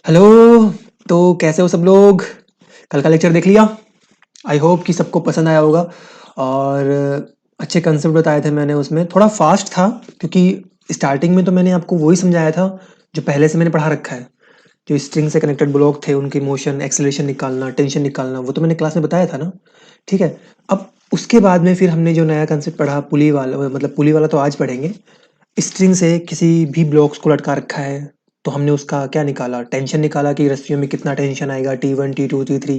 Hello. तो कैसे हो सब लोग? कल का लेक्चर देख लिया? आई होप कि सबको पसंद आया होगा। और अच्छे कंसेप्ट बताए थे मैंने। उसमें थोड़ा फास्ट था क्योंकि स्टार्टिंग में तो मैंने आपको वही समझाया था जो पहले से मैंने पढ़ा रखा है। जो स्ट्रिंग से कनेक्टेड ब्लॉक थे, उनकी मोशन, एक्सेलरेशन निकालना, टेंशन निकालना, वो तो मैंने क्लास में बताया था ना। ठीक है। अब उसके बाद में फिर हमने जो नया कंसेप्ट पढ़ा पुली वाला, मतलब पुली वाला तो आज पढ़ेंगे। स्ट्रिंग से किसी भी ब्लॉक्स को लटका रखा है, तो हमने उसका क्या निकाला, टेंशन निकाला कि रस्सियों में कितना टेंशन आएगा, T1 T2 T3।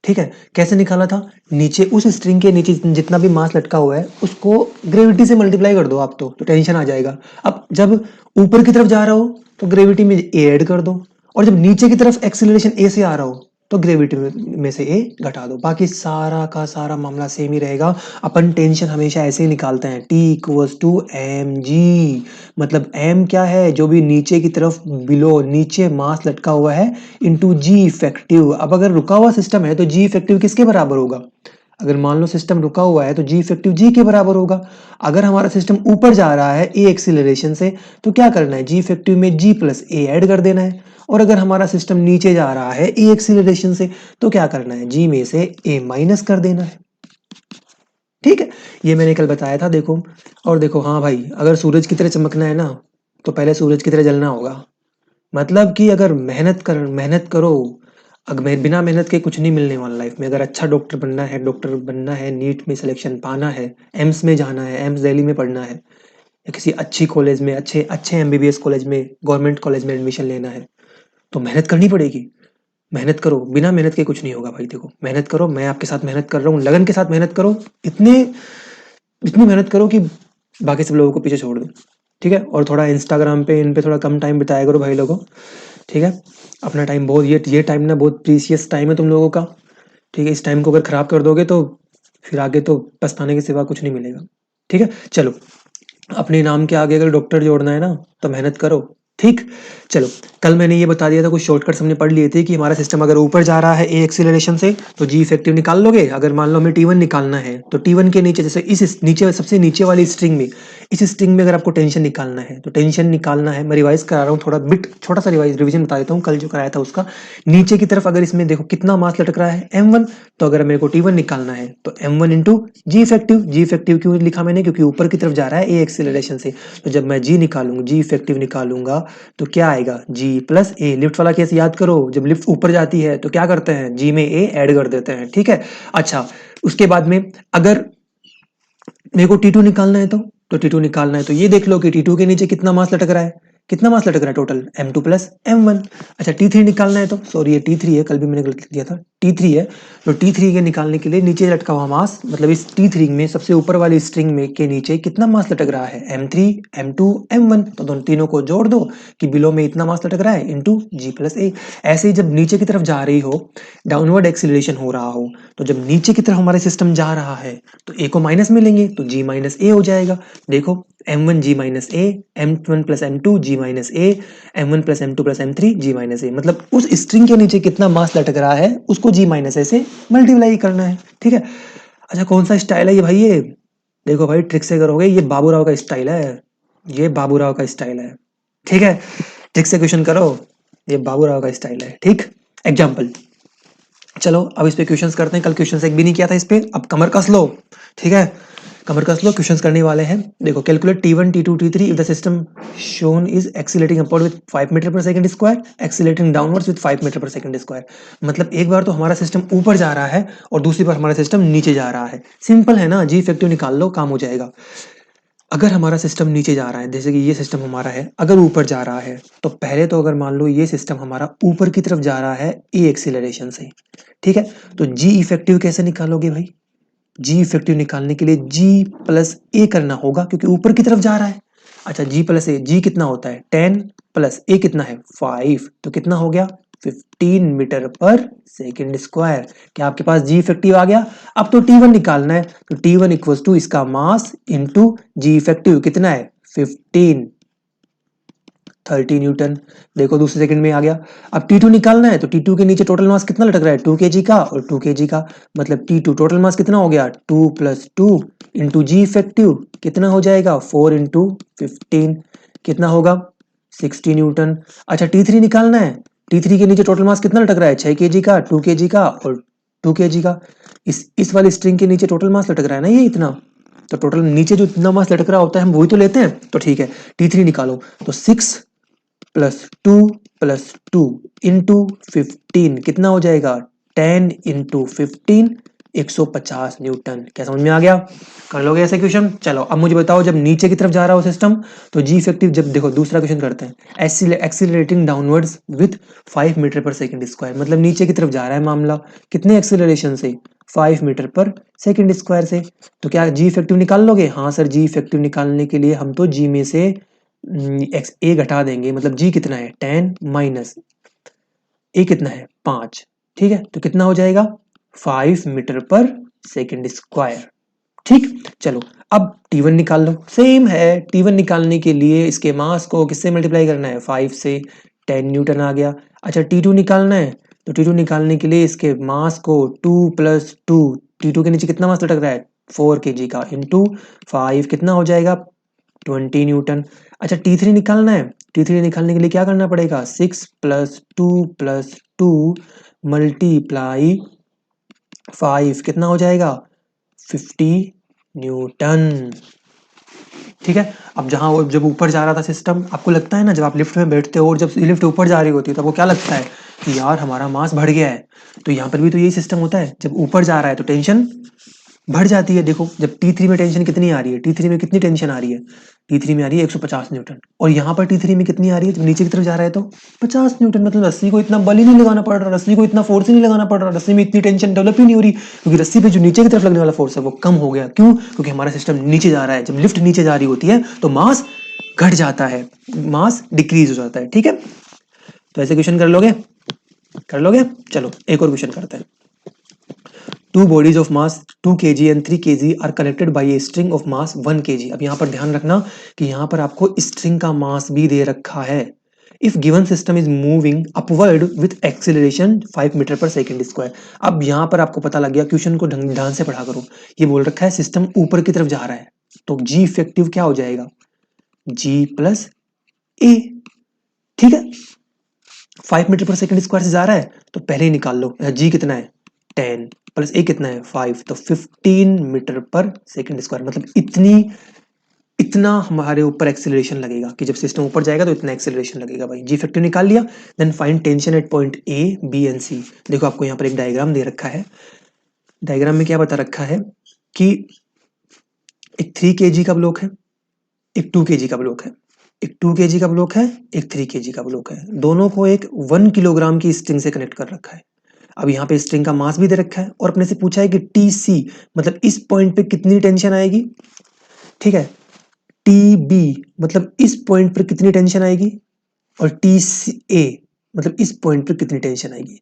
ठीक है। कैसे निकाला था? नीचे उस स्ट्रिंग के नीचे जितना भी मास लटका हुआ है उसको ग्रेविटी से मल्टीप्लाई कर दो आप, तो टेंशन आ जाएगा। अब जब ऊपर की तरफ जा रहा हो तो ग्रेविटी में ए ऐड कर दो, और जब नीचे की तरफ एक्सीलरेशन ए से आ रहा हो तो ग्रेविटी में से ए घटा दो। बाकी सारा का सारा मामला सेम ही रहेगा। अपन टेंशन हमेशा ऐसे ही निकालते हैं, T equals to M G. मतलब एम क्या है? जो भी नीचे की तरफ बिलो नीचे मास लटका हुआ है इंटू जी इफेक्टिव। अब अगर रुका हुआ सिस्टम है तो जी इफेक्टिव किसके बराबर होगा? अगर मान लो सिस्टम रुका हुआ है तो जी इफेक्टिव जी के बराबर होगा। अगर हमारा सिस्टम ऊपर जा रहा है ए एक्सीलरेशन से, तो क्या करना है? जी इफेक्टिव में जी प्लस ए ऐड कर देना है। और अगर हमारा सिस्टम नीचे जा रहा है ए एक्सीलरेशन से, तो क्या करना है? जी में से ए माइनस कर देना है। ठीक है। ये मैंने कल बताया था, देखो। और देखो, हाँ भाई, अगर सूरज की तरह चमकना है ना, तो पहले सूरज की तरह जलना होगा। मतलब कि अगर मेहनत करो। अगर बिना मेहनत के कुछ नहीं मिलने वाला लाइफ में। अगर अच्छा डॉक्टर बनना है, नीट में सिलेक्शन पाना है, एम्स में जाना है, एम्स दिल्ली में पढ़ना है, या किसी अच्छी कॉलेज में, अच्छे अच्छे एमबीबीएस कॉलेज में, गवर्नमेंट कॉलेज में एडमिशन लेना है, तो मेहनत करनी पड़ेगी। मेहनत करो, बिना मेहनत के कुछ नहीं होगा भाई। देखो, मेहनत करो, मैं आपके साथ मेहनत कर रहा हूँ, लगन के साथ मेहनत करो। इतने इतनी मेहनत करो कि बाकी सब लोगों को पीछे छोड़ दो। ठीक है। और थोड़ा इंस्टाग्राम पे इन पे थोड़ा कम टाइम बिताया करो भाई लोगों। ठीक है। अपना टाइम बहुत, ये टाइम ना बहुत प्रीसियस टाइम है तुम लोगों का। ठीक है। इस टाइम को अगर खराब कर दोगे तो फिर आगे तो पछताने के सिवा कुछ नहीं मिलेगा। ठीक है। चलो, अपने नाम के आगे अगर डॉक्टर जोड़ना है ना, तो मेहनत करो। ठीक। चलो, कल मैंने ये बता दिया था, कुछ शॉर्टकट्स हमने पढ़ लिए थे कि हमारा सिस्टम अगर ऊपर जा रहा है ए एक्सीलरेशन से, तो जी इफेक्टिव निकाल लोगे। अगर मान लो हमें T1 निकालना है, तो T1 के नीचे, जैसे इस नीचे सबसे नीचे वाली स्ट्रिंग में, इस स्ट्रिंग में अगर आपको टेंशन निकालना है, तो टेंशन निकालना है, मैं रिवाइज करा रहा हूँ थोड़ा बिट, छोटा सा रिवीजन बता देता हूँ कल जो कराया था उसका। नीचे की तरफ अगर इसमें देखो कितना मास लटक रहा है, M1। तो अगर मेरे को T1 निकालना है तो M1 इंटू जी इफेक्टिव। जी इफेक्टिव क्यों लिखा मैंने? क्योंकि ऊपर की तरफ जा रहा है ए एक्सीलरेशन से। तो जब मैं जी निकालूंगा, जी इफेक्टिव निकालूंगा, तो क्या आएगा? जी प्लस ए। लिफ्ट वाला केस याद करो, जब लिफ्ट ऊपर जाती है तो क्या करते हैं? जी में ए ऐड कर देते हैं। ठीक है। अच्छा, उसके बाद में अगर मेरे को T2 निकालना है, तो T2 निकालना है तो ये देख लो कि T2 के नीचे कितना मास लटक रहा है। कितना मास लटक रहा है टोटल? M2 plus M1। अच्छा, T3 निकालना है, तो सॉरी ये T3 है, कल भी मैंने गलत लिख दिया था, T3 है। तो T3 के निकालने के लिए नीचे लटका हुआ मास, मतलब इस T3 में सबसे ऊपर वाली स्ट्रिंग में के नीचे कितना मास लटक रहा है? M3 M2 M1। तो दोनों तीनों को जोड़ दो कि बिलो में इतना मास लटक रहा है इंटू जी प्लस ए। ऐसे ही जब नीचे की तरफ जा रही हो, डाउनवर्ड एक्सीलरेशन हो रहा हो, तो जब नीचे की तरफ हमारे सिस्टम जा रहा है तो ए को माइनस में लेंगे तो जी माइनस ए हो जाएगा। देखो, M1 जी माइनस ए, M1 प्लस M2 जी माइनस ए, M1 plus M2 plus M3 जी माइनस ए। मतलब उस स्ट्रिंग के नीचे कितना मास लटक रहा है उसको जी माइनस ए से मल्टीप्लाई करना है। ठीक है। अच्छा, कौन सा स्टाइल है ये भाई? ये देखो भाई, ट्रिक से करोगे, ये बाबूराव का स्टाइल है। ये बाबूराव का स्टाइल है। ठीक है। ट्रिक से क्वेश्चन करो, ये बाबूराव का स्टाइल है। ठीक। एग्जाम्पल, चलो अब इस पे क्वेश्चंस करते हैं। कल क्वेश्चंस एक भी नहीं किया था इस पे, अब कमर कस लो। ठीक है। कमर कस लो, क्वेश्चंस करने वाले हैं। देखो, calculate T1 T2 T3 if the system shown is accelerating upward with 5 metre per second square, accelerating downwards with 5 metre per second square. मतलब एक बार तो हमारा सिस्टम ऊपर जा रहा है और दूसरी बार हमारा सिस्टम नीचे जा रहा है। सिंपल है ना, जी इफेक्टिव निकाल लो, काम हो जाएगा। अगर हमारा सिस्टम नीचे जा रहा है, जैसे कि ये सिस्टम हमारा है, अगर ऊपर जा रहा है, तो पहले तो अगर मान लो ये सिस्टम हमारा ऊपर की तरफ जा रहा है ए एक्सीलरेशन से। ठीक है। तो जी इफेक्टिव कैसे निकालोगे भाई? जी इफेक्टिव निकालने के लिए जी प्लस ए करना होगा, क्योंकि ऊपर की तरफ जा रहा है। अच्छा, जी प्लस ए, जी कितना होता है 10, प्लस ए कितना है 5, तो कितना हो गया 15 मीटर पर सेकेंड स्क्वायर। क्या आपके पास जी इफेक्टिव आ गया? अब तो T1 निकालना है, तो T1 इक्वल्स टू इसका मास इंटू जी इफेक्टिव कितना है 15, 30 न्यूटन। देखो, दूसरे सेकंड में आ गया। अब T2 निकालना है, तो T2 के नीचे टोटल मास कितना लटक रहा है 2 kg का और 2 kg का। मतलब T2 टोटल मास कितना हो गया 2 प्लस 2 इंटू जी इफेक्टिव कितना हो जाएगा 4 इंटू 15, कितना होगा 60 न्यूटन। अच्छा, T3 निकालना है, T3 के नीचे टोटल मास कितना लटक रहा है? 6 kg का, 2 kg का और 2 kg का। इस वाली स्ट्रिंग के नीचे टोटल मास लटक रहा है ना ये इतना, तो टोटल नीचे जो इतना मास लटक रहा होता है हम वही तो लेते हैं। तो ठीक है, T3 निकालो, तो 6 प्लस 2 प्लस 2 इंटू 15 कितना हो जाएगा? 10 इंटू 15 150 न्यूटन। क्या समझ में आ गया? कर लोगे ऐसे क्वेश्चन? चलो अब मुझे बताओ, जब नीचे की तरफ जा रहा हो सिस्टम तो जी इफेक्टिव, जब देखो दूसरा क्वेश्चन करते हैं, accelerating downwards with 5 metre per second square, मतलब नीचे की तरफ जा रहा है मामला, कितने एक्सीलरेशन से? 5 मीटर पर सेकंड स्क्वायर से। तो क्या जी इफेक्टिव निकाल लोगे? हाँ सर, जी इफेक्टिव निकालने के लिए हम तो जी में से ए घटा देंगे, मतलब जी कितना है? 10 माइनस ए कितना है? 5। ठीक है, तो कितना हो जाएगा? 5 मीटर पर सेकंड स्क्वायर। ठीक, चलो अब T1 निकाल लो। सेम है, T1 निकालने के लिए इसके मास को किससे मल्टीप्लाई करना है? 5 से। 10 न्यूटन आ गया। अच्छा T2 निकालना है, तो T2 निकालने के लिए इसके मास को 2 प्लस 2, T2 के नीचे कितना मास लटक रहा है? 4 kg का, इंटू 5 कितना हो जाएगा? 20 न्यूटन। अच्छा T3 निकालना है, T3 निकालने के लिए क्या करना पड़ेगा? 6 प्लस 2 प्लस 2 मल्टीप्लाई 5 कितना हो जाएगा? 50 न्यूटन। ठीक है, अब जहां वो जब ऊपर जा रहा था सिस्टम, आपको लगता है ना जब आप लिफ्ट में बैठते हो और जब लिफ्ट ऊपर जा रही होती है तब वो क्या लगता है कि यार हमारा मास बढ़ गया है। तो यहाँ पर भी तो यही सिस्टम होता है, जब ऊपर जा रहा है तो टेंशन बढ़ जाती है। देखो जब T3 में टेंशन कितनी आ रही है, T3 में कितनी टेंशन आ रही है? T3 में आ रही है 150 न्यूटन, और यहाँ पर T3 में कितनी आ रही है? जब नीचे की तरफ जा रहा है तो 50 न्यूटन। मतलब रस्सी को इतना बल ही नहीं लगाना पड़ रहा, रस्सी को इतना फोर्स ही नहीं लगाना पड़ रहा, रस्सी में इतनी टेंशन डेवलप ही नहीं हो रही, क्योंकि रस्सी पे जो नीचे की तरफ लगने वाला फोर्स है वो कम हो गया। क्यों? क्योंकि हमारा सिस्टम नीचे जा रहा है। जब लिफ्ट नीचे जा रही होती है तो मास घट जाता है, मास डिक्रीज हो जाता है। ठीक है, तो ऐसे क्वेश्चन कर लोगे? कर लोगे? चलो एक और क्वेश्चन करते हैं। Two bodies of mass 2 kg and 3 kg are connected by a string of mass 1 kg। अब यहाँ पर ध्यान रखना कि यहाँ पर आपको स्ट्रिंग का मास भी दे रखा है। If given system is moving upward with acceleration 5 metre per second square. अब यहाँ पर आपको पता लग गया, क्वेश्चन को ध्यान से पढ़ा करो। ये बोल रखा है सिस्टम ऊपर की तरफ जा रहा है, तो जी इफेक्टिव क्या हो जाएगा? जी प्लस ए। ठीक है, 5 मीटर पर सेकंड स्क्वायर से जा रहा है तो पहले ही निकाल लो, जी कितना है? 10 प्लस ए कितना है? 5, तो 15 मीटर पर सेकंड स्क्वायर। मतलब इतना हमारे ऊपर एक्सेलरेशन लगेगा कि जब सिस्टम ऊपर जाएगा तो इतना एक्सेलरेशन लगेगा। भाई जी फैक्टर निकाल लिया। Then find tension at point A B and C. देखो आपको यहाँ पर एक डायग्राम दे रखा है। डायग्राम में क्या बता रखा है कि एक 3 kg का ब्लॉक है, एक 2 kg का ब्लॉक है, एक 2 kg का ब्लॉक है, एक 3 kg का ब्लॉक है। दोनों को एक 1 किलोग्राम की स्ट्रिंग से कनेक्ट कर रखा है। अब यहाँ पे स्ट्रिंग का मास भी दे रखा है और अपने से पूछा है कि टी सी, मतलब इस पॉइंट पे कितनी टेंशन आएगी। ठीक है, टी बी मतलब इस पॉइंट पर कितनी टेंशन आएगी, और टी सी ए मतलब इस पॉइंट पर कितनी टेंशन आएगी।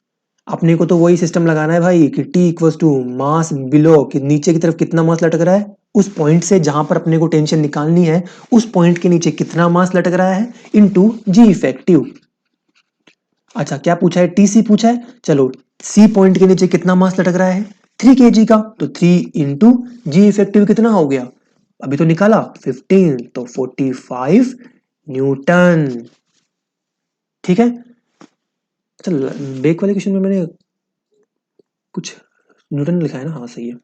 अपने को तो वही सिस्टम लगाना है भाई कि T equals to mass below, कि नीचे की तरफ कितना मास लटक रहा है, उस पॉइंट से जहां पर अपने को टेंशन निकालनी है उस पॉइंट के नीचे कितना मास लटक रहा है, इनटू जी इफेक्टिव। अच्छा क्या पूछा है? टी सी पूछा है। चलो सी पॉइंट के नीचे कितना मास लटक रहा है? 3 kg का, तो 3 इंटू जी इफेक्टिव कितना हो गया? अभी तो निकाला 15, तो 45 न्यूटन। ठीक है, चल बेक वाले क्वेश्चन में मैंने कुछ न्यूटन लिखा है ना? हाँ सही है।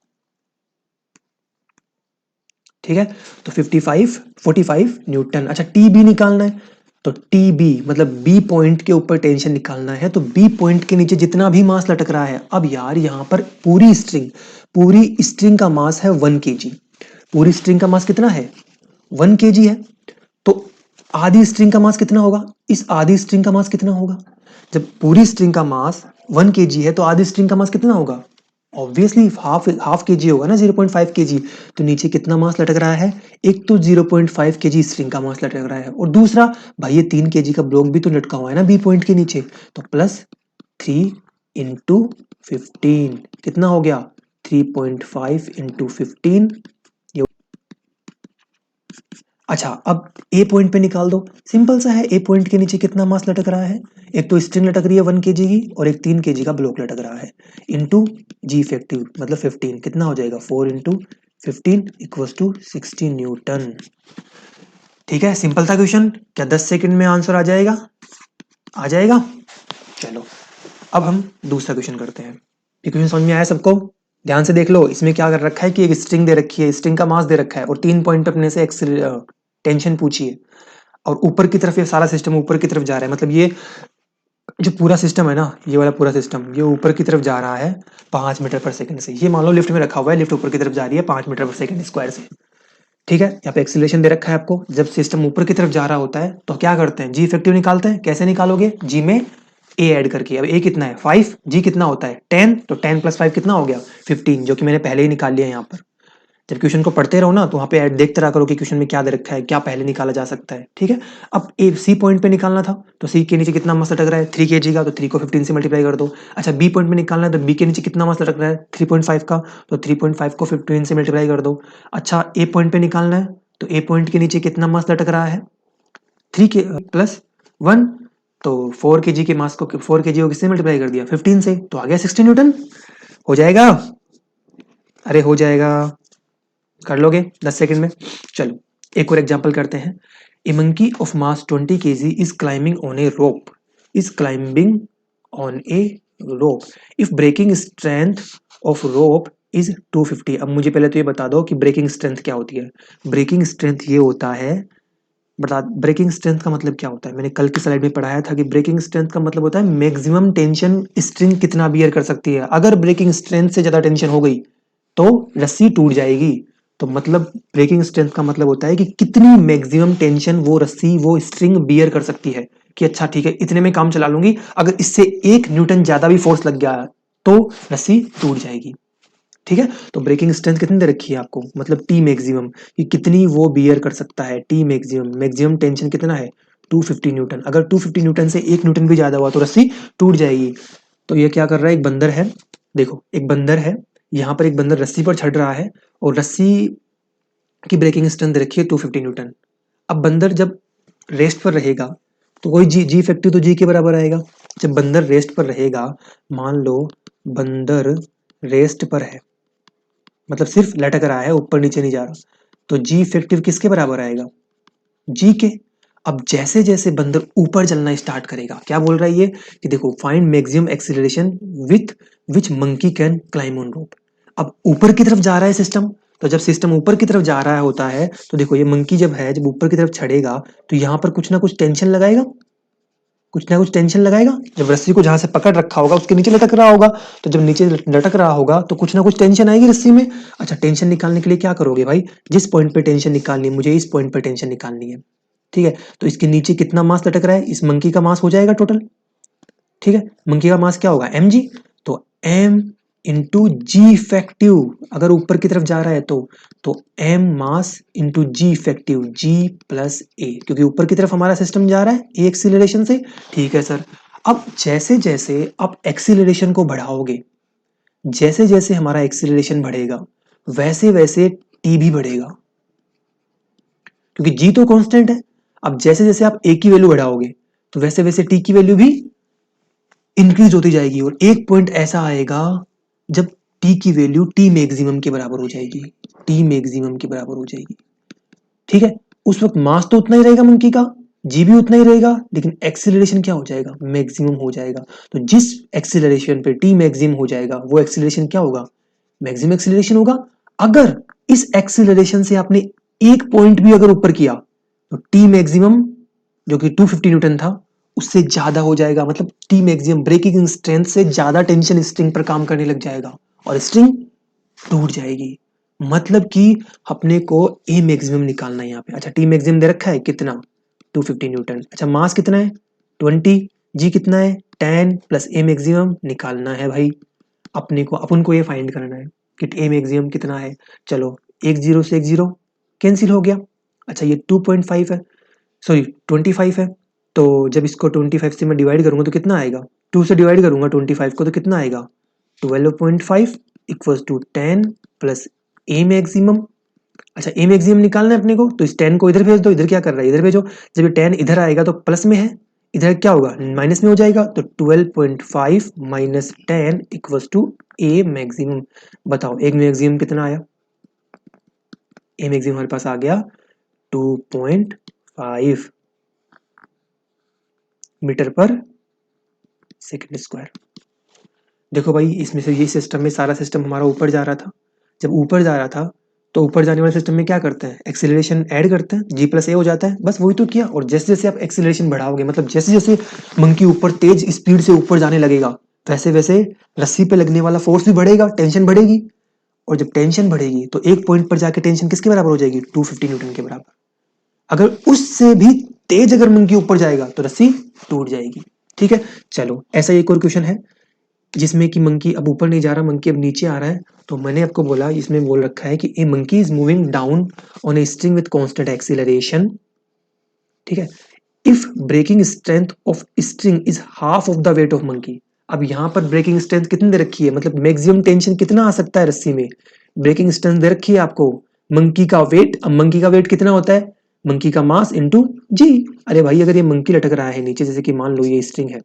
ठीक है, तो 45 न्यूटन। अच्छा टी बी निकालना है, तो टी बी मतलब बी पॉइंट के ऊपर टेंशन निकालना है, तो बी पॉइंट के नीचे जितना भी मास लटक रहा है। अब यार यहाँ पर पूरी स्ट्रिंग का मास है 1 kg। पूरी स्ट्रिंग का मास कितना है? 1 kg है। तो आधी स्ट्रिंग का मास कितना होगा? इस आधी स्ट्रिंग का मास कितना होगा? जब पूरी स्ट्रिंग का मास 1 kg है तो आधी स्ट्रिंग का मास कितना होगा? ऑब्वियसली हाफ kg होगा ना, 0.5 kg। तो नीचे कितना मास लटक रहा है? एक तो 0.5 kg स्ट्रिंग का मास लटक रहा है, और दूसरा भाई ये 3 kg का ब्लॉक भी तो लटका हुआ है ना बी पॉइंट के नीचे। तो प्लस 3 इंटू 15 कितना हो गया? 3.5 इंटू 15। अच्छा अब ए पॉइंट पे निकाल दो, सिंपल सा है। ए पॉइंट के नीचे कितना मास लटक रहा है? एक तो स्ट्रिंग लटक रही है 1 kg की, और एक 3 kg का ब्लॉक लटक रहा है, इनटू जी इफेक्टिव मतलब 15 कितना हो जाएगा? 4 इंटू 15 इक्वल्स टू 60 न्यूटन। ठीक है, सिंपल था क्वेश्चन। क्या 10 सेकंड में आंसर आ जाएगा? आ जाएगा? चलो अब हम दूसरा क्वेश्चन करते हैं। ये क्वेश्चन समझ में आया सबको? ध्यान से देख लो, इसमें क्या कर रखा है कि एक स्ट्रिंग दे रखी है, स्ट्रिंग का मास दे रखा है और 3 पॉइंट अपने से टेंशन पूछी है और ऊपर की तरफ ये सारा सिस्टम ऊपर की तरफ जा रहा है। मतलब ये जो पूरा सिस्टम है ना, ये वाला पूरा सिस्टम ये ऊपर की तरफ जा रहा है 5 मीटर पर सेकंड से। ये मान लो लिफ्ट में रखा हुआ है, लिफ्ट ऊपर की तरफ जा रही है 5 मीटर पर सेकंड स्क्वायर से। ठीक है, यहाँ पे एक्सीलरेशन दे रखा है आपको। जब सिस्टम ऊपर की तरफ जा रहा होता है तो क्या करते हैं, जी इफेक्टिव निकालते हैं। कैसे निकालोगे, जी में ए ऐड करके। अब ए कितना है 5, जी कितना होता है 10, तो 10 + 5 कितना हो गया 15, जो कि मैंने पहले ही निकाल लिया यहाँ पर। जब क्वेश्चन को पढ़ते रहो ना तो वहाँ पे देखते रहा करो कि क्वेश्चन में क्या दे रखा है, क्या पहले निकाला जा सकता है। ठीक है, अब ए सी पॉइंट पे निकालना था तो सी के नीचे कितना मास लटक रहा है 3 kg का, तो 3 को 15 से मल्टीप्लाई कर दो। अच्छा, बी पॉइंट में निकालना है तो बी के नीचे कितना मास लटक रहा है 3.5 का, तो 3.5 को 15 से मल्टीप्लाई कर दो। अच्छा, ए पॉइंट पे निकालना है तो ए पॉइंट के नीचे कितना मास लटक रहा है 3 के प्लस 1, तो 4 kg के मास को 4 kg को किससे मल्टीप्लाई कर दिया 15 से, तो आ गया 60 न्यूटन। हो जाएगा, अरे हो जाएगा, कर लोगे 10 सेकंड में। चलो एक और एग्जांपल करते हैं। A monkey of mass 20 kg is climbing on a rope, is climbing on a rope if breaking strength of rope is 250। अब मुझे पहले तो ये बता दो कि ब्रेकिंग स्ट्रेंथ क्या होती है। ब्रेकिंग स्ट्रेंथ ये होता है, बता ब्रेकिंग स्ट्रेंथ का मतलब क्या होता है। मैंने कल की स्लाइड में पढ़ाया था कि ब्रेकिंग स्ट्रेंथ का मतलब होता है मैक्सिमम टेंशन स्ट्रिंग कितना बियर कर सकती है। अगर ब्रेकिंग स्ट्रेंथ से ज्यादा टेंशन हो गई तो रस्सी टूट जाएगी। तो मतलब ब्रेकिंग स्ट्रेंथ का मतलब होता है कि कितनी मैक्सिमम टेंशन वो रस्सी वो स्ट्रिंग बियर कर सकती है। कि अच्छा ठीक है, इतने में काम चला लूंगी, अगर इससे 1 न्यूटन ज्यादा भी फोर्स लग गया तो रस्सी टूट जाएगी। ठीक है, तो ब्रेकिंग स्ट्रेंथ कितनी दे रखी है आपको, मतलब टी मैक्सिमम, कि कितनी वो बियर कर सकता है। टी मैक्सिमम, मैक्सिमम टेंशन कितना है 250 न्यूटन। अगर 250 न्यूटन से 1 न्यूटन भी ज्यादा हुआ तो रस्सी टूट जाएगी। तो ये क्या कर रहा है, एक बंदर है, देखो एक बंदर है, यहाँ पर एक बंदर रस्सी पर चढ़ रहा है और रस्सी की ब्रेकिंग स्ट्रेंथ रखी है 250 न्यूटन। अब बंदर जब रेस्ट पर रहेगा तो कोई जी जी इफेक्टिव तो जी के बराबर आएगा। जब बंदर रेस्ट पर रहेगा, मान लो बंदर रेस्ट पर है, मतलब सिर्फ लटक रहा है, ऊपर नीचे नहीं जा रहा, तो जी इफेक्टिव किसके बराबर आएगा, जी के। अब जैसे जैसे बंदर ऊपर चलना स्टार्ट करेगा, क्या बोल रहा है ये कि देखो find maximum acceleration with which monkey can climb on rope. अब ऊपर की तरफ जा रहा है सिस्टम, तो जब सिस्टम ऊपर की तरफ जा रहा होता है तो देखो ये मंकी जब है, जब ऊपर की तरफ चढ़ेगा तो यहाँ पर कुछ ना कुछ टेंशन लगाएगा, कुछ ना कुछ टेंशन लगाएगा। जब रस्सी को जहां से पकड़ रखा होगा उसके नीचे लटक रहा होगा, तो जब नीचे लटक रहा होगा तो कुछ ना कुछ टेंशन आएगी रस्सी में। अच्छा, टेंशन निकालने के लिए क्या करोगे भाई, जिस पॉइंट पे टेंशन निकालनी है, मुझे इस पॉइंट पे टेंशन निकालनी है। ठीक है, तो इसके नीचे कितना मास लटक रहा है, इस मंकी का मास हो जाएगा टोटल। ठीक है, मंकी का मास क्या होगा mg, तो m इंटू जी इफेक्टिव, अगर ऊपर की तरफ जा रहा है तो m mass into G effective, g plus ए, क्योंकि ऊपर की तरफ हमारा सिस्टम जा रहा है ए एक्सीलरेशन से। ठीक है सर, अब जैसे जैसे आप एक्सीलरेशन को बढ़ाओगे, जैसे जैसे हमारा एक्सीलरेशन बढ़ेगा वैसे वैसे टी भी बढ़ेगा, क्योंकि जी तो कांस्टेंट है। अब जैसे जैसे आप ए की वैल्यू बढ़ाओगे तो वैसे वैसे टी की वैल्यू भी इंक्रीज होती जाएगी और एक पॉइंट ऐसा आएगा जब टी की वैल्यू टी मैक्सिमम के बराबर हो जाएगी, टी मैक्सिमम के बराबर हो जाएगी। ठीक है, उस वक्त मास तो उतना ही रहेगा मंकी का, जी भी उतना ही रहेगा, लेकिन एक्सीलरेशन क्या हो जाएगा, मैक्सिमम हो जाएगा। तो जिस एक्सीलरेशन पे टी मैक्सिमम हो जाएगा वो एक्सीलरेशन क्या होगा, मैक्सिमम एक्सीलरेशन होगा। अगर इस एक्सीलरेशन से आपने एक पॉइंट भी अगर ऊपर किया तो टी मैक्सिमम जो कि 250 न्यूटन था उससे ज्यादा हो जाएगा, मतलब टी मैक्सिमम ब्रेकिंग स्ट्रेंथ से ज्यादा टेंशन स्ट्रिंग पर काम करने लग जाएगा और स्ट्रिंग टूट जाएगी। मतलब कि अपने को ए मैक्सिमम निकालना है यहाँ पे। अच्छा, टी मैक्सिमम दे रखा है कितना 250 न्यूटन। अच्छा, मास कितना है 20, जी कितना है 10 प्लस ए मैक्सिमम निकालना है भाई। अपने को अपन को ये फाइंड करना है कि ए मैक्सिमम कितना है। चलो एक जीरो से एक जीरो कैंसिल हो गया। अच्छा, ये 2.5 है, सॉरी 25 है, तो जब इसको 25 से मैं डिवाइड करूंगा तो कितना आएगा, 2 से डिवाइड करूंगा 25 को तो कितना आएगा 12.5 equals to 10 plus A maximum. अच्छा, ए मैक्सिमम निकालना है अपने को, तो इस 10 को इधर भेज दो, इधर क्या कर रहा है इधर भेजो। जब ये 10 इधर आएगा तो प्लस में है, इधर क्या होगा माइनस में हो जाएगा, तो 12.5 minus 10 equals to A maximum. बताओ ए मैक्सिमम कितना आया, ए मैक्सिमम हमारे पास आ गया 2.5 मीटर पर सेकंड स्क्वायर। देखो भाई, इसमें से ये सिस्टम में सारा सिस्टम हमारा ऊपर जा रहा था। जब ऊपर जा रहा था तो ऊपर जाने वाले सिस्टम में क्या करते हैं, एक्सीलरेशन ऐड करते हैं, जी प्लस ए हो जाता है, बस वही तो किया। और जैसे जैसे आप एक्सीलरेशन बढ़ाओगे, मतलब जैसे जैसे मंकी ऊपर तेज स्पीड से ऊपर जाने लगेगा, वैसे वैसे रस्सी पे लगने वाला फोर्स भी बढ़ेगा, टेंशन बढ़ेगी। और जब टेंशन बढ़ेगी तो एक पॉइंट पर जाके टेंशन किसके बराबर हो जाएगी, 250 न्यूटन के बराबर। अगर उससे भी तेज अगर मंकी ऊपर जाएगा तो रस्सी टूट जाएगी। ठीक है, चलो ऐसा एक और क्वेश्चन है जिसमें कि मंकी अब ऊपर नहीं जा रहा, मंकी अब नीचे आ रहा है। तो मैंने आपको बोला, इसमें बोल रखा है कि a monkey is moving down on a string with constant acceleration. ठीक है, if breaking strength of string is half of the weight of monkey. अब यहाँ पर ब्रेकिंग स्ट्रेंथ कितनी दे रखी है, मतलब मैक्सिमम टेंशन कितना आ सकता है रस्सी में, ब्रेकिंग स्ट्रेंथ दे रखी है आपको। मंकी का वेट, अब मंकी का वेट कितना होता है, मंकी का मास इंटू जी। अरे भाई, अगर ये मंकी लटक रहा है नीचे, जैसे कि मान लो ये स्ट्रिंग है,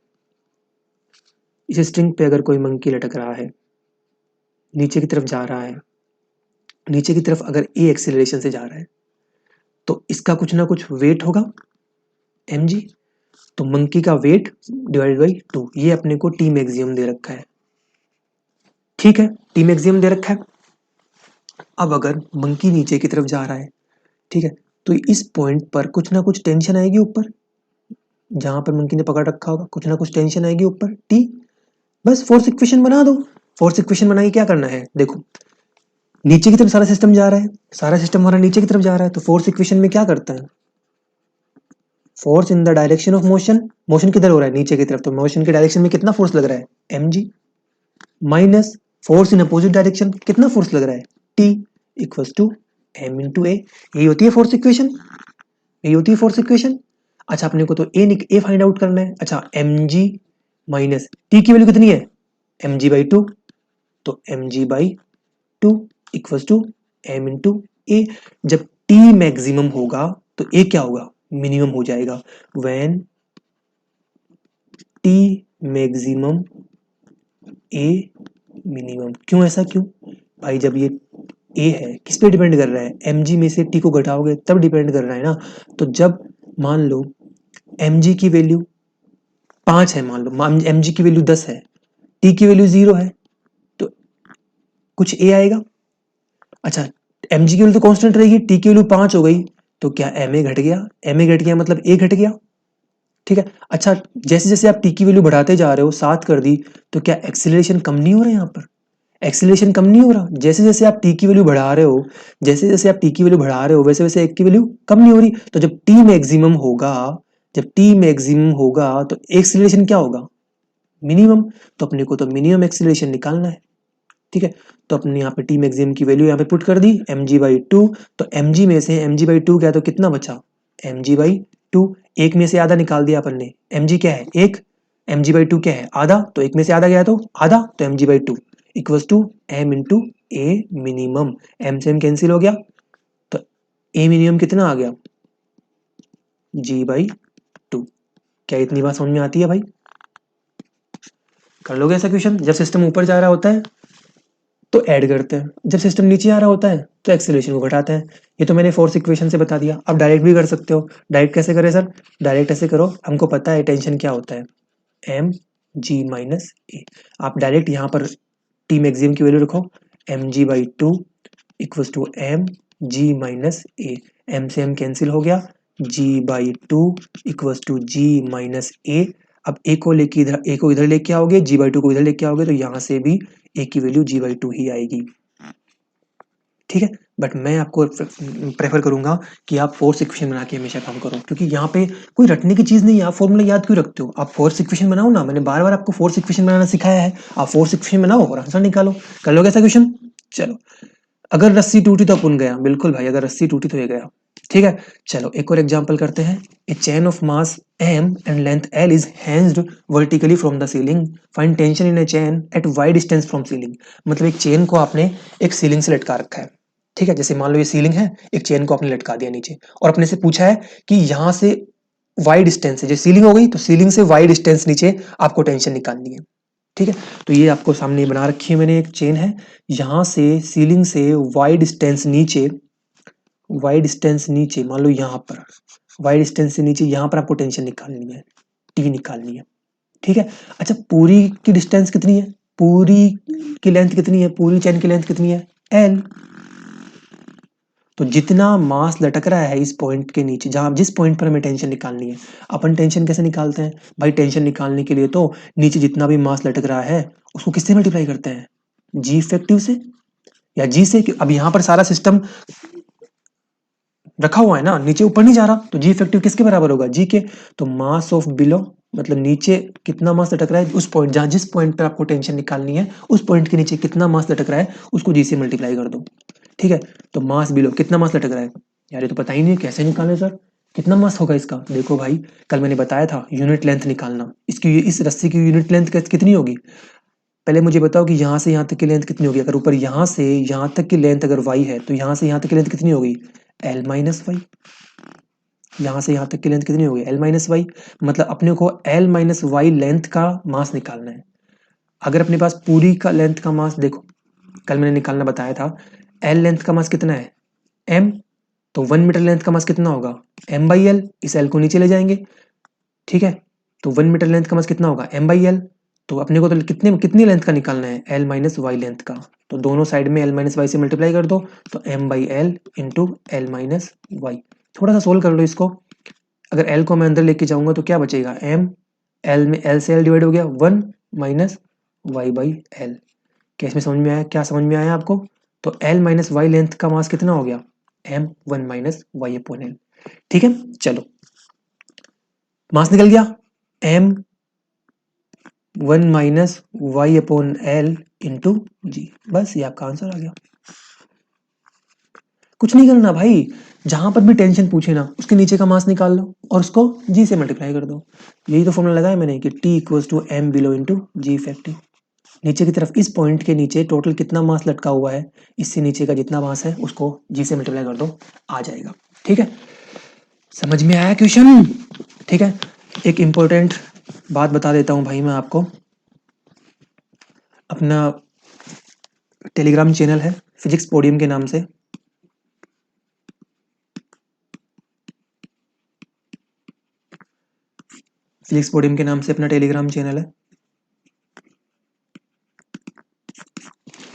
इस स्ट्रिंग पे अगर कोई मंकी लटक रहा है, नीचे की तरफ जा रहा है, नीचे की तरफ अगर ए एक्सीलरेशन से जा रहा है, तो इसका कुछ ना कुछ वेट होगा mg। तो मंकी का वेट डिवाइडेड बाई 2, ये अपने को टी मैक्सिमम दे रखा है। ठीक है, टी मैक्सिमम दे रखा है। अब अगर मंकी नीचे की तरफ जा रहा है, ठीक है, तो इस पॉइंट पर कुछ ना कुछ टेंशन आएगी ऊपर, जहां पर मंकी ने पकड़ रखा होगा कुछ ना कुछ टेंशन आएगी ऊपर टी। बस फोर्स इक्वेशन बना दो। फोर्स इक्वेशन बना के क्या करना है, देखो नीचे की तरफ सारा सिस्टम जा रहा है, सारा सिस्टम हमारा नीचे की तरफ जा रहा है, तो फोर्स इक्वेशन में क्या करता है, force in the direction of motion, motion किधर हो रहा है, नीचे की तरफ, तो मोशन के डायरेक्शन में कितना फोर्स लग रहा है mg, minus force in opposite direction, कितना फोर्स लग रहा है t, equals to m into a. यही होती है फोर्स इक्वेशन, यही होती है फोर्स इक्वेशन। अच्छा, अपने को तो ए फाइंड आउट करना है। अच्छा, mg माइनस टी की वैल्यू कितनी है, mg/2, तो mg/2 equals to m into a. जब t मैक्सिमम होगा तो a क्या होगा, मिनिमम हो जाएगा। When t maximum a minimum. क्यों ऐसा, क्यों भाई, जब ये a है किस पे डिपेंड कर रहा है, mg में से t को घटाओगे तब डिपेंड कर रहा है ना। तो जब मान लो mg की वैल्यू 5 है, मान लो mg की वैल्यू 10 है, t की वैल्यू 0 है, तो कुछ a आएगा। अच्छा, mg की वैल्यू तो कांस्टेंट रहेगी, t की वैल्यू 5 हो गई, तो क्या ma घट गया, ma घट गया मतलब a घट गया। ठीक है, अच्छा जैसे जैसे आप टी की वैल्यू बढ़ाते जा रहे हो, 7 कर दी, तो क्या एक्सीलरेशन कम नहीं हो रहा है, यहाँ पर एक्सीलरेशन कम नहीं हो रहा। जैसे जैसे आप टी की वैल्यू बढ़ा रहे हो, जैसे जैसे आप टी की वैल्यू बढ़ा रहे हो, वैसे वैसे एक की वैल्यू कम नहीं हो रही। तो जब टी मैक्सिमम होगा, जब टी मैक्सिमम होगा तो एक्सीलरेशन क्या होगा, मिनिमम। तो अपने को तो मिनिमम एक्सीलरेशन निकालना है। ठीक है, तो अपने यहाँ पे टी मैक्सिमम की वैल्यू यहाँ पे पुट कर दी mg/2। तो mg में से mg/2 क्या, तो कितना बचा mg/2, एक में से आधा निकाल दिया अपन ने, mg क्या है एक, mg/2 क्या है आधा, तो एक में से आधा गया तो आधा, तो mg/2 equals to m into A minimum. m से m कैंसिल हो गया, तो a मिनिमम कितना आ गया, g/2। क्या इतनी बात समझ में आती है भाई, कर लोगे ऐसा क्वेश्चन। जब सिस्टम ऊपर जा रहा होता है तो ऐड करते हैं, जब सिस्टम नीचे आ रहा होता है तो एक्सेलरेशन को घटाते हैं। ये तो मैंने फोर्स इक्वेशन से बता दिया। अब डायरेक्ट भी कर सकते हो। डायरेक्ट कैसे करें सर, डायरेक्ट ऐसे करो, हमको पता है टेंशन क्या होता है, एम जी माइनस ए। आप डायरेक्ट यहाँ पर टी मैक्सिमम की वैल्यू रखो, mg/2 equals to M g minus a. M से एम कैंसिल हो गया, g/2 equals to g minus a. अब ए को लेके इधर, ए को इधर लेके आओगे, g/2 को इधर लेके आओगे, तो यहाँ से भी ए की वैल्यू g/2 ही आएगी। ठीक है, बट मैं आपको प्रेफर करूंगा कि आप फोर्स इक्वेशन बना के हमेशा काम करो, क्योंकि यहाँ पे कोई रटने की चीज नहीं है। आप फॉर्मूला याद क्यों रखते हो, आप फोर्स इक्वेशन बनाओ ना। मैंने बार बार आपको फोर्स इक्वेशन बनाना सिखाया है, आप फोर्स इक्वेशन बनाओ और आंसर निकालो। कर लोगे ऐसा क्वेश्चन। चलो, अगर रस्सी टूटी तो अपुन गया, बिल्कुल भाई, अगर रस्सी टूटी तो ये गया। ठीक है, चलो एक और एग्जांपल करते हैं। A chain of mass m and length l is hanged vertically from the ceiling, find tension in a chain at y distance from ceiling. मतलब एक चेन को आपने एक सीलिंग से लटका रखा है। ठीक है, जैसे मान लो ये सीलिंग है, एक चेन को आपने लटका दिया नीचे, और अपने से पूछा है कि यहाँ से वाई डिस्टेंस है, जो सीलिंग हो गई तो सीलिंग से वाई डिस्टेंस नीचे आपको टेंशन निकालनी है। ठीक है, तो ये आपको सामने बना रखी है मैंने, एक चेन है, यहाँ से सीलिंग से वाई डिस्टेंस नीचे, वाई डिस्टेंस नीचे मान लो यहाँ पर, वाई डिस्टेंस से नीचे यहाँ पर आपको टेंशन निकालनी है, टी निकालनी है। ठीक है। अच्छा, पूरी की डिस्टेंस कितनी है, पूरी की लेंथ कितनी है, पूरी चेन की लेंथ कितनी है, एल। तो जितना मास लटक रहा है इस पॉइंट के नीचे, जहां जिस पॉइंट पर हमें टेंशन निकालनी है, अपन टेंशन कैसे निकालते हैं भाई, टेंशन निकालने के लिए तो नीचे जितना भी मास लटक रहा है उसको किससे मल्टीप्लाई करते हैं, जी इफेक्टिव से या जी से। अब यहाँ पर सारा सिस्टम रखा हुआ है ना, नीचे ऊपर नहीं जा रहा, तो जी इफेक्टिव किसके बराबर होगा, जी के। तो मास ऑफ बिलो, मतलब नीचे कितना मास लटक रहा है उस पॉइंट, जहां जिस पॉइंट पर आपको टेंशन निकालनी है उस पॉइंट के नीचे कितना मास लटक रहा है उसको जी से मल्टीप्लाई कर दो। ठीक है। तो मास बिलो, कितना मास लटक रहा है यार, ये तो पता ही नहीं, कैसे निकाले सर, कितना मास होगा इसका। देखो भाई, कल मैंने बताया था यूनिट लेंथ निकालना, इसकी इस रस्सी की यूनिट लेंथ कितनी होगी। पहले मुझे बताओ कि यहाँ से यहाँ तक की लेंथ कितनी होगी, अगर ऊपर यहाँ से यहाँ तक की लेंथ अगर y है तो यहाँ से यहाँ तक की लेंथ कितनी होगी, l माइनस वाई। यहाँ से यहाँ तक की लेंथ कितनी होगी, l माइनस वाई। मतलब अपने को l माइनस वाई लेंथ का मास निकालना है। अगर अपने पास पूरी का लेंथ का मास, देखो कल मैंने निकालना बताया था, l लेंथ का मास कितना है, m। तो 1 मीटर लेंथ का मास कितना होगा, m बाई एल। इस l को नीचे ले जाएंगे, ठीक है। तो 1 मीटर लेंथ का मास कितना होगा, m बाई एल। तो अपने को तो कितनी लेंथ का निकालना है, l माइनस वाई लेंथ का। तो दोनों साइड में l माइनस वाई से मल्टीप्लाई कर दो, तो m by L into L minus Y. थोड़ा सा सोल्व कर लो इसको। अगर l को मैं अंदर लेके जाऊंगा तो क्या बचेगा, m, l में l से l डिवाइड हो गया, 1 माइनस वाई बाई एल। क्या इसमें समझ में आया, क्या समझ में आया आपको। तो l माइनस वाई लेंथ का मास कितना हो गया, m 1 minus y upon l. ठीक है, चलो मास निकल गया, m 1 minus y upon l into g. बस ये आपका आंसर आ गया। कुछ नहीं करना भाई, जहां पर भी टेंशन पूछे ना उसके नीचे का मास निकाल लो और उसको जी से मल्टीप्लाई कर दो। यही तो फॉर्मूला लगाया मैंने कि T equals to M below into G effective. नीचे की तरफ इस पॉइंट के नीचे टोटल कितना मास लटका हुआ है, इससे नीचे का जितना मास है उसको जी से मल्टीप्लाई कर दो, आ जाएगा। ठीक है, समझ में आया क्वेश्चन। ठीक है, एक इंपॉर्टेंट बात बता देता हूं भाई मैं आपको, अपना टेलीग्राम चैनल है फिजिक्स पोडियम के नाम से। फिजिक्स पोडियम के नाम से अपना टेलीग्राम चैनल है,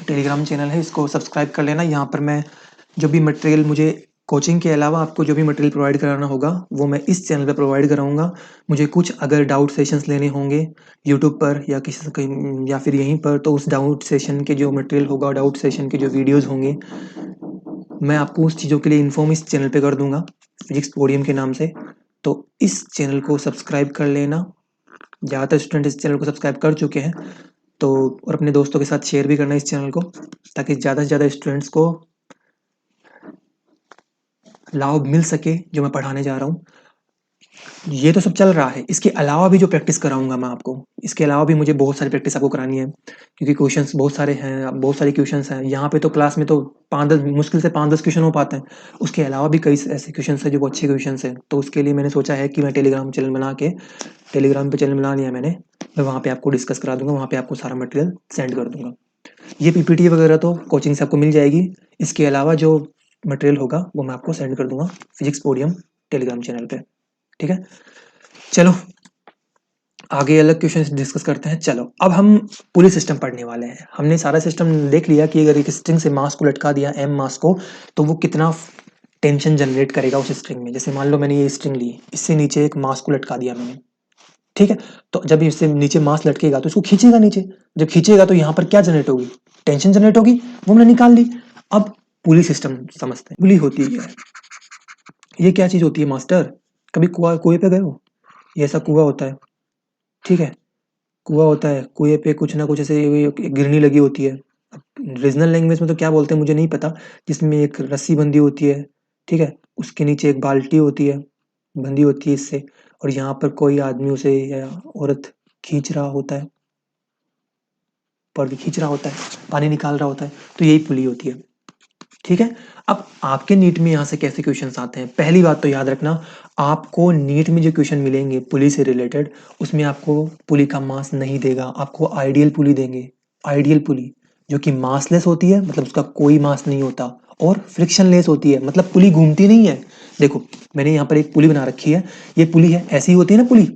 टेलीग्राम चैनल है, इसको सब्सक्राइब कर लेना। यहाँ पर मैं जो भी मटेरियल, मुझे कोचिंग के अलावा आपको जो भी मटेरियल प्रोवाइड कराना होगा वो मैं इस चैनल पे प्रोवाइड कराऊंगा। मुझे कुछ अगर डाउट सेशंस लेने होंगे यूट्यूब पर या किसी कहीं या फिर यहीं पर, तो उस डाउट सेशन के जो मटेरियल होगा, डाउट सेशन के जो वीडियोस होंगे, मैं आपको उस चीज़ों के लिए इन्फॉर्म इस चैनल पे कर दूंगा फिजिक्स पोडियम के नाम से। तो इस चैनल को सब्सक्राइब कर लेना। ज़्यादातर स्टूडेंट इस चैनल को सब्सक्राइब कर चुके हैं, तो और अपने दोस्तों के साथ शेयर भी करना इस चैनल को, ताकि ज़्यादा से ज़्यादा स्टूडेंट्स को लाभ मिल सके जो मैं पढ़ाने जा रहा हूँ। ये तो सब चल रहा है, इसके अलावा भी जो प्रैक्टिस कराऊंगा मैं आपको, इसके अलावा भी मुझे बहुत सारी प्रैक्टिस आपको करानी है, क्योंकि क्वेश्चंस बहुत सारे हैं, बहुत सारे क्वेश्चंस हैं यहाँ पे। तो क्लास में तो 5-10, मुश्किल से 5-10 क्वेश्चन हो पाते हैं। उसके अलावा भी कई ऐसे क्वेश्चंस हैं जो अच्छे क्वेश्चंस हैं। तो उसके लिए मैंने सोचा है कि मैं टेलीग्राम चैनल बना के, टेलीग्राम पे चैनल बना लिया मैंने, मैं वहाँ पे आपको डिस्कस करा दूंगा, वहाँ पे आपको सारा मटेरियल सेंड कर दूंगा। ये पीपीटी वगैरह तो कोचिंग से आपको मिल जाएगी। इसके अलावा जो मटेरियल होगा वो मैं आपको सेंड कर दूंगा फिजिक्स पोडियम टेलीग्राम चैनल पे। ठीक है, चलो आगे अलग क्वेश्चन डिस्कस करते हैं। चलो अब हम पूरी सिस्टम पढ़ने वाले हैं। हमने सारा सिस्टम देख लिया कि अगर एक स्ट्रिंग से मास को लटका दिया, एम मास को, तो वो कितना टेंशन जनरेट करेगा उस स्ट्रिंग में। जैसे मान लो मैंने ये स्ट्रिंग ली, इससे नीचे एक मास को लटका दिया मैंने, ठीक है। तो जब इससे नीचे मास लटकेगा तो इसको खींचेगा नीचे, जब खींचेगा तो यहाँ पर क्या जनरेट होगी, टेंशन जनरेट होगी, वो हमने निकाल ली। अब पुली सिस्टम समझते हैं। पुली होती है, ये क्या चीज होती है मास्टर, कभी कुएं पे गए हो, ये ऐसा कुआं होता है, ठीक है। कुआं होता है, कुएं पे कुछ ना कुछ ऐसे एक गिरनी लगी होती है। रीजनल लैंग्वेज में तो क्या बोलते हैं मुझे नहीं पता, जिसमें एक रस्सी बंधी होती है, ठीक है। उसके नीचे एक बाल्टी होती है, बंधी होती है इससे, और यहाँ पर कोई आदमी उसे या औरत खींच रहा होता है, पर खींच रहा होता है, पानी निकाल रहा होता है। तो यही पुली होती है, ठीक है। अब आपके नीट में यहाँ से कैसे क्वेश्चंस आते हैं, पहली बात तो याद रखना, आपको नीट में जो क्वेश्चन मिलेंगे पुली से रिलेटेड, उसमें आपको पुली का मास नहीं देगा, आपको आइडियल पुली देंगे। आइडियल पुली जो कि मासलेस होती है, मतलब उसका कोई मास नहीं होता, और फ्रिक्शनलेस होती है, मतलब पुली घूमती नहीं है। देखो मैंने यहाँ पर एक पुली बना रखी है, ये पुली है, ऐसी होती है ना पुली,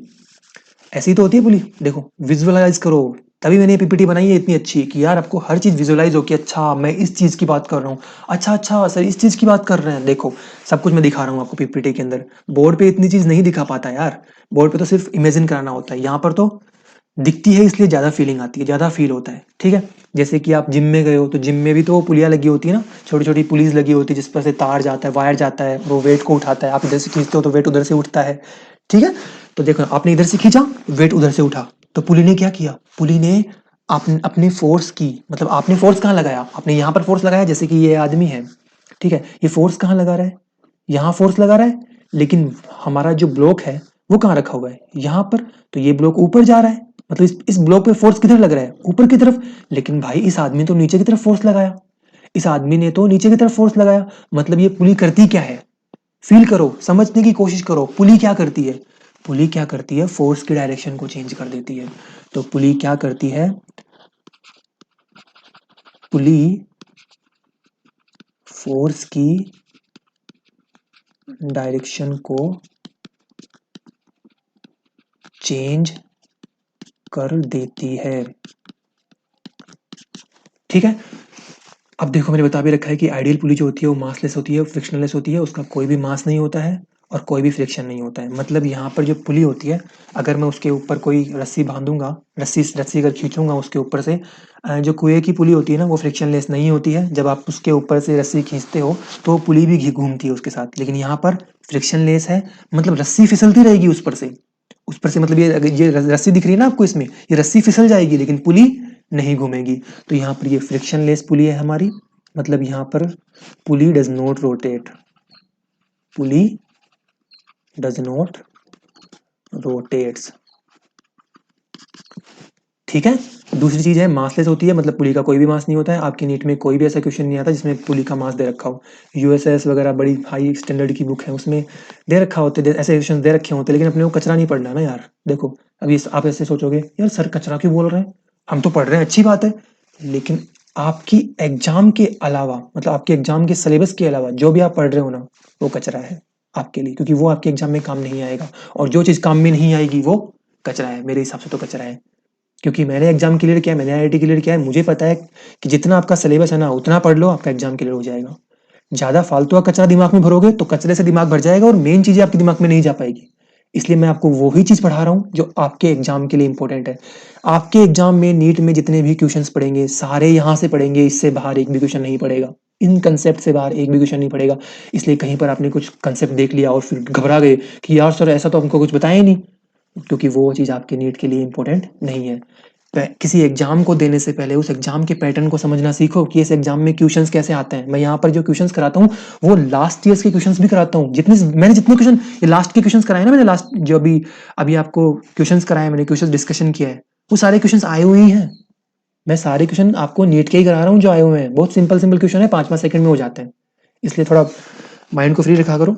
ऐसी ही तो होती है पुली। देखो विजुअलाइज करो, तभी मैंने ये पीपीटी बनाई है इतनी अच्छी कि यार आपको हर चीज विजुअलाइज हो कि अच्छा मैं इस चीज की बात कर रहा हूँ, अच्छा अच्छा सर इस चीज की बात कर रहे हैं। देखो सब कुछ मैं दिखा रहा हूँ आपको पीपीटी के अंदर। बोर्ड पे इतनी चीज नहीं दिखा पाता यार, बोर्ड पे तो सिर्फ इमेजिन कराना होता है, यहाँ पर तो दिखती है इसलिए ज्यादा फीलिंग आती है, ज्यादा फील होता है। ठीक है, जैसे कि आप जिम में गए हो तो जिम में भी तो पुलिया लगी होती है ना, छोटी छोटी पुलिस लगी होती है जिस पर से तार जाता है, वायर जाता है, वो वेट को उठाता है, आप इधर से खींचते हो तो वेट उधर से उठता है। ठीक है, तो देखो आपने इधर से खींचा, वेट उधर से उठा, तो पुली ने क्या किया, पुली ने अपने फोर्स की, मतलब आपने फोर्स कहाँ लगाया, आपने यहाँ पर फोर्स लगाया, जैसे कि ये आदमी है। ठीक है, ये फोर्स कहाँ लगा रहा है, यहाँ फोर्स लगा रहा है, लेकिन हमारा जो ब्लॉक है वो कहाँ रखा हुआ है, यहाँ पर। तो ये ब्लॉक ऊपर जा रहा है, मतलब इस ब्लॉक पे फोर्स किधर लग रहा है, ऊपर की तरफ। लेकिन भाई इस आदमी ने तो नीचे की तरफ फोर्स लगाया, इस आदमी ने तो नीचे की तरफ फोर्स लगाया। मतलब ये पुली करती क्या है, फील करो, समझने की कोशिश करो, पुली क्या करती है। पुली क्या करती है, फोर्स की डायरेक्शन को चेंज कर देती है। तो पुली क्या करती है, पुली फोर्स की डायरेक्शन को चेंज कर देती है। ठीक है, अब देखो मैंने बता भी रखा है कि आइडियल पुली जो होती है वो मासलेस होती है, फ्रिक्शनलेस होती है, उसका कोई भी मास नहीं होता है और कोई भी फ्रिक्शन नहीं होता है। मतलब यहाँ पर जो पुली होती है, अगर मैं उसके ऊपर कोई रस्सी बांधूंगा, रस्सी रस्सी अगर खींचूंगा उसके ऊपर से, जो कुएं की पुली होती है ना वो फ्रिक्शनलेस नहीं होती है। जब आप उसके ऊपर से रस्सी खींचते हो तो पुली भी घूमती है उसके साथ, लेकिन यहाँ पर फ्रिक्शनलेस है, मतलब रस्सी फिसलती रहेगी उस पर से, उस पर से। मतलब ये रस्सी दिख रही है ना आपको इसमें, ये रस्सी फिसल जाएगी लेकिन पुली नहीं घूमेगी। तो यहाँ पर ये फ्रिक्शनलेस पुली है हमारी, मतलब यहाँ पर pulley does not rotate, pulley does not rotates. ठीक है, दूसरी चीज है मासलेस होती है, मतलब पुली का कोई भी मास नहीं होता है। आपकी नीट में कोई भी ऐसा क्वेश्चन नहीं आता जिसमें पुली का मास दे रखा हो। यूएसएस वगैरह बड़ी हाई स्टैंडर्ड की बुक है, उसमें दे रखा होते, ऐसे क्वेश्चन दे रखे होते, लेकिन अपने को कचरा नहीं पढ़ना ना यार। देखो अभी आप ऐसे सोचोगे यार सर कचरा क्यों बोल रहे हैं, हम तो पढ़ रहे हैं अच्छी बात है, लेकिन आपकी एग्जाम के अलावा, मतलब आपके एग्जाम के सिलेबस के अलावा जो भी आप पढ़ रहे हो ना वो कचरा है आपके लिए, क्योंकि वो आपके एग्जाम में काम नहीं आएगा। और जो चीज काम में नहीं आएगी वो कचरा है, मेरे हिसाब से तो कचरा है। क्योंकि मैंने एग्जाम क्लियर किया है, मैंने आईआईटी क्लियर किया है, मुझे पता है कि जितना आपका सिलेबस है ना उतना पढ़ लो, आपका एग्जाम क्लियर हो जाएगा। ज्यादा फालतू का कचरा दिमाग में भरोगे तो कचरे से दिमाग भर जाएगा और मेन चीजें आपके दिमाग में नहीं जा पाएगी। इसलिए मैं आपको वही चीज पढ़ा रहा हूँ जो आपके एग्जाम के लिए इंपॉर्टेंट है। आपके एग्जाम में नीट में जितने भी क्वेश्चंस पढ़ेंगे सारे यहाँ से पढ़ेंगे, इससे बाहर एक भी क्वेश्चन नहीं पड़ेगा, इन कंसेप्ट से बाहर एक भी क्वेश्चन नहीं पड़ेगा। इसलिए कहीं पर आपने कुछ कंसेप्ट देख लिया और फिर घबरा गए कि यार सर ऐसा तो हमको कुछ बताया ही नहीं, क्योंकि वो चीज़ आपके नीट के लिए इंपॉर्टेंट नहीं है। किसी एग्जाम को देने से पहले उस एग्जाम के पैटर्न को समझना सीखो कि इस एग्जाम में क्वेश्चंस कैसे आते हैं। मैं यहाँ पर जो क्वेश्चंस कराता हूँ वो लास्ट ईयर्स के क्वेश्चंस भी कराता हूँ, जितने क्वेश्चन ये लास्ट के क्वेश्चंस कराए ना मैंने, लास्ट जो अभी अभी आपको क्वेश्चंस कराए, मैंने क्वेश्चन डिस्कशन किया है, वो सारे क्वेश्चंस आए हुए ही हैं। मैं सारे क्वेश्चन आपको नीट के ही करा रहा हूँ जो आए हुए हैं, बहुत सिंपल सिंपल क्वेश्चन है, 5-5 सेकंड में हो जाते हैं। इसलिए थोड़ा माइंड को फ्री रखा करो,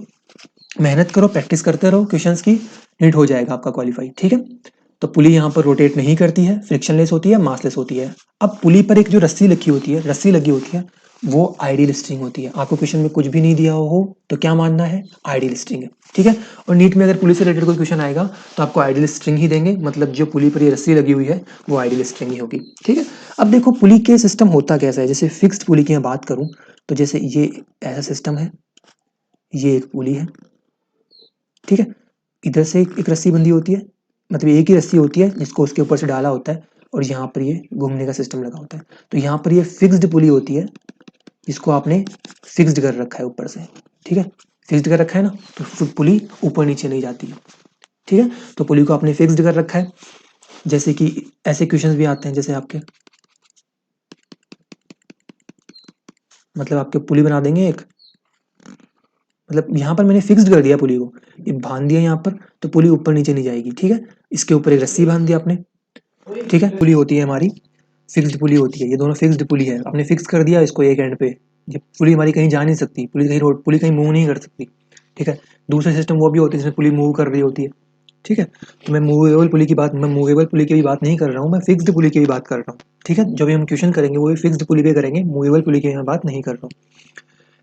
मेहनत करो, प्रैक्टिस करते रहो क्वेश्चंस की, नीट हो जाएगा आपका क्वालिफाई। ठीक है, तो पुली यहाँ पर रोटेट नहीं करती है, फ्रिक्शनलेस होती है, मासलेस होती है। अब पुली पर एक जो रस्सी लगी होती है, रस्सी लगी होती है, वो आइडियल स्ट्रिंग होती है। आपको क्वेश्चन में कुछ भी नहीं दिया हो तो क्या मानना है, आइडियल स्ट्रिंग है। ठीक है, और नीट में अगर पुली से रिलेटेड कोई क्वेश्चन आएगा तो आपको आइडियल स्ट्रिंग ही देंगे, मतलब जो पुली पर ये रस्सी लगी हुई है वो आइडियल स्ट्रिंग ही होगी। ठीक है, अब देखो पुली के सिस्टम होता कैसा है। जैसे फिक्स्ड पुली की मैं बात करूं तो जैसे ये ऐसा सिस्टम है, ये एक पुली है। ठीक है, इधर से एक रस्सी बंधी होती है, मतलब एक ही रस्सी होती है जिसको उसके ऊपर से डाला होता है, और यहाँ पर ये घूमने का सिस्टम लगा होता है। तो यहाँ पर ये फिक्स्ड पुली होती है जिसको आपने फिक्स्ड कर रखा है ऊपर से। ठीक है, फिक्स्ड कर रखा है ना, तो फिर पुली ऊपर नीचे नहीं जाती है। ठीक है, तो पुली को आपने फिक्स्ड कर रखा है। जैसे कि ऐसे क्वेश्चंस भी आते हैं, जैसे आपके मतलब आपके पुली बना देंगे एक, मतलब यहाँ पर मैंने फिक्स्ड कर दिया पुली को, ये बांध दिया यहाँ पर, तो पुली ऊपर नीचे नहीं जाएगी। ठीक है, इसके ऊपर एक रस्सी बांध दिया आपने। ठीक है, पुली होती है हमारी, फिक्स्ड पुली होती है, ये दोनों फिक्स्ड पुली है, आपने फिक्स कर दिया इसको एक एंड पे। ये पुली हमारी कहीं जा नहीं सकती, पुली कहीं मूव नहीं कर सकती। ठीक है, दूसरे सिस्टम वो भी होते हैं जिसमें पुली मूव कर रही होती है। ठीक है, तो मैं मूवेबल पुली की भी बात नहीं कर रहा हूँ, मैं फिक्स्ड पुली की भी बात कर रहा हूँ। ठीक है, जो भी हम क्वेश्चन करेंगे वो भी फिक्स्ड पुली पे करेंगे, मूवेबल पुली की मैं बात नहीं कर रहा हूँ।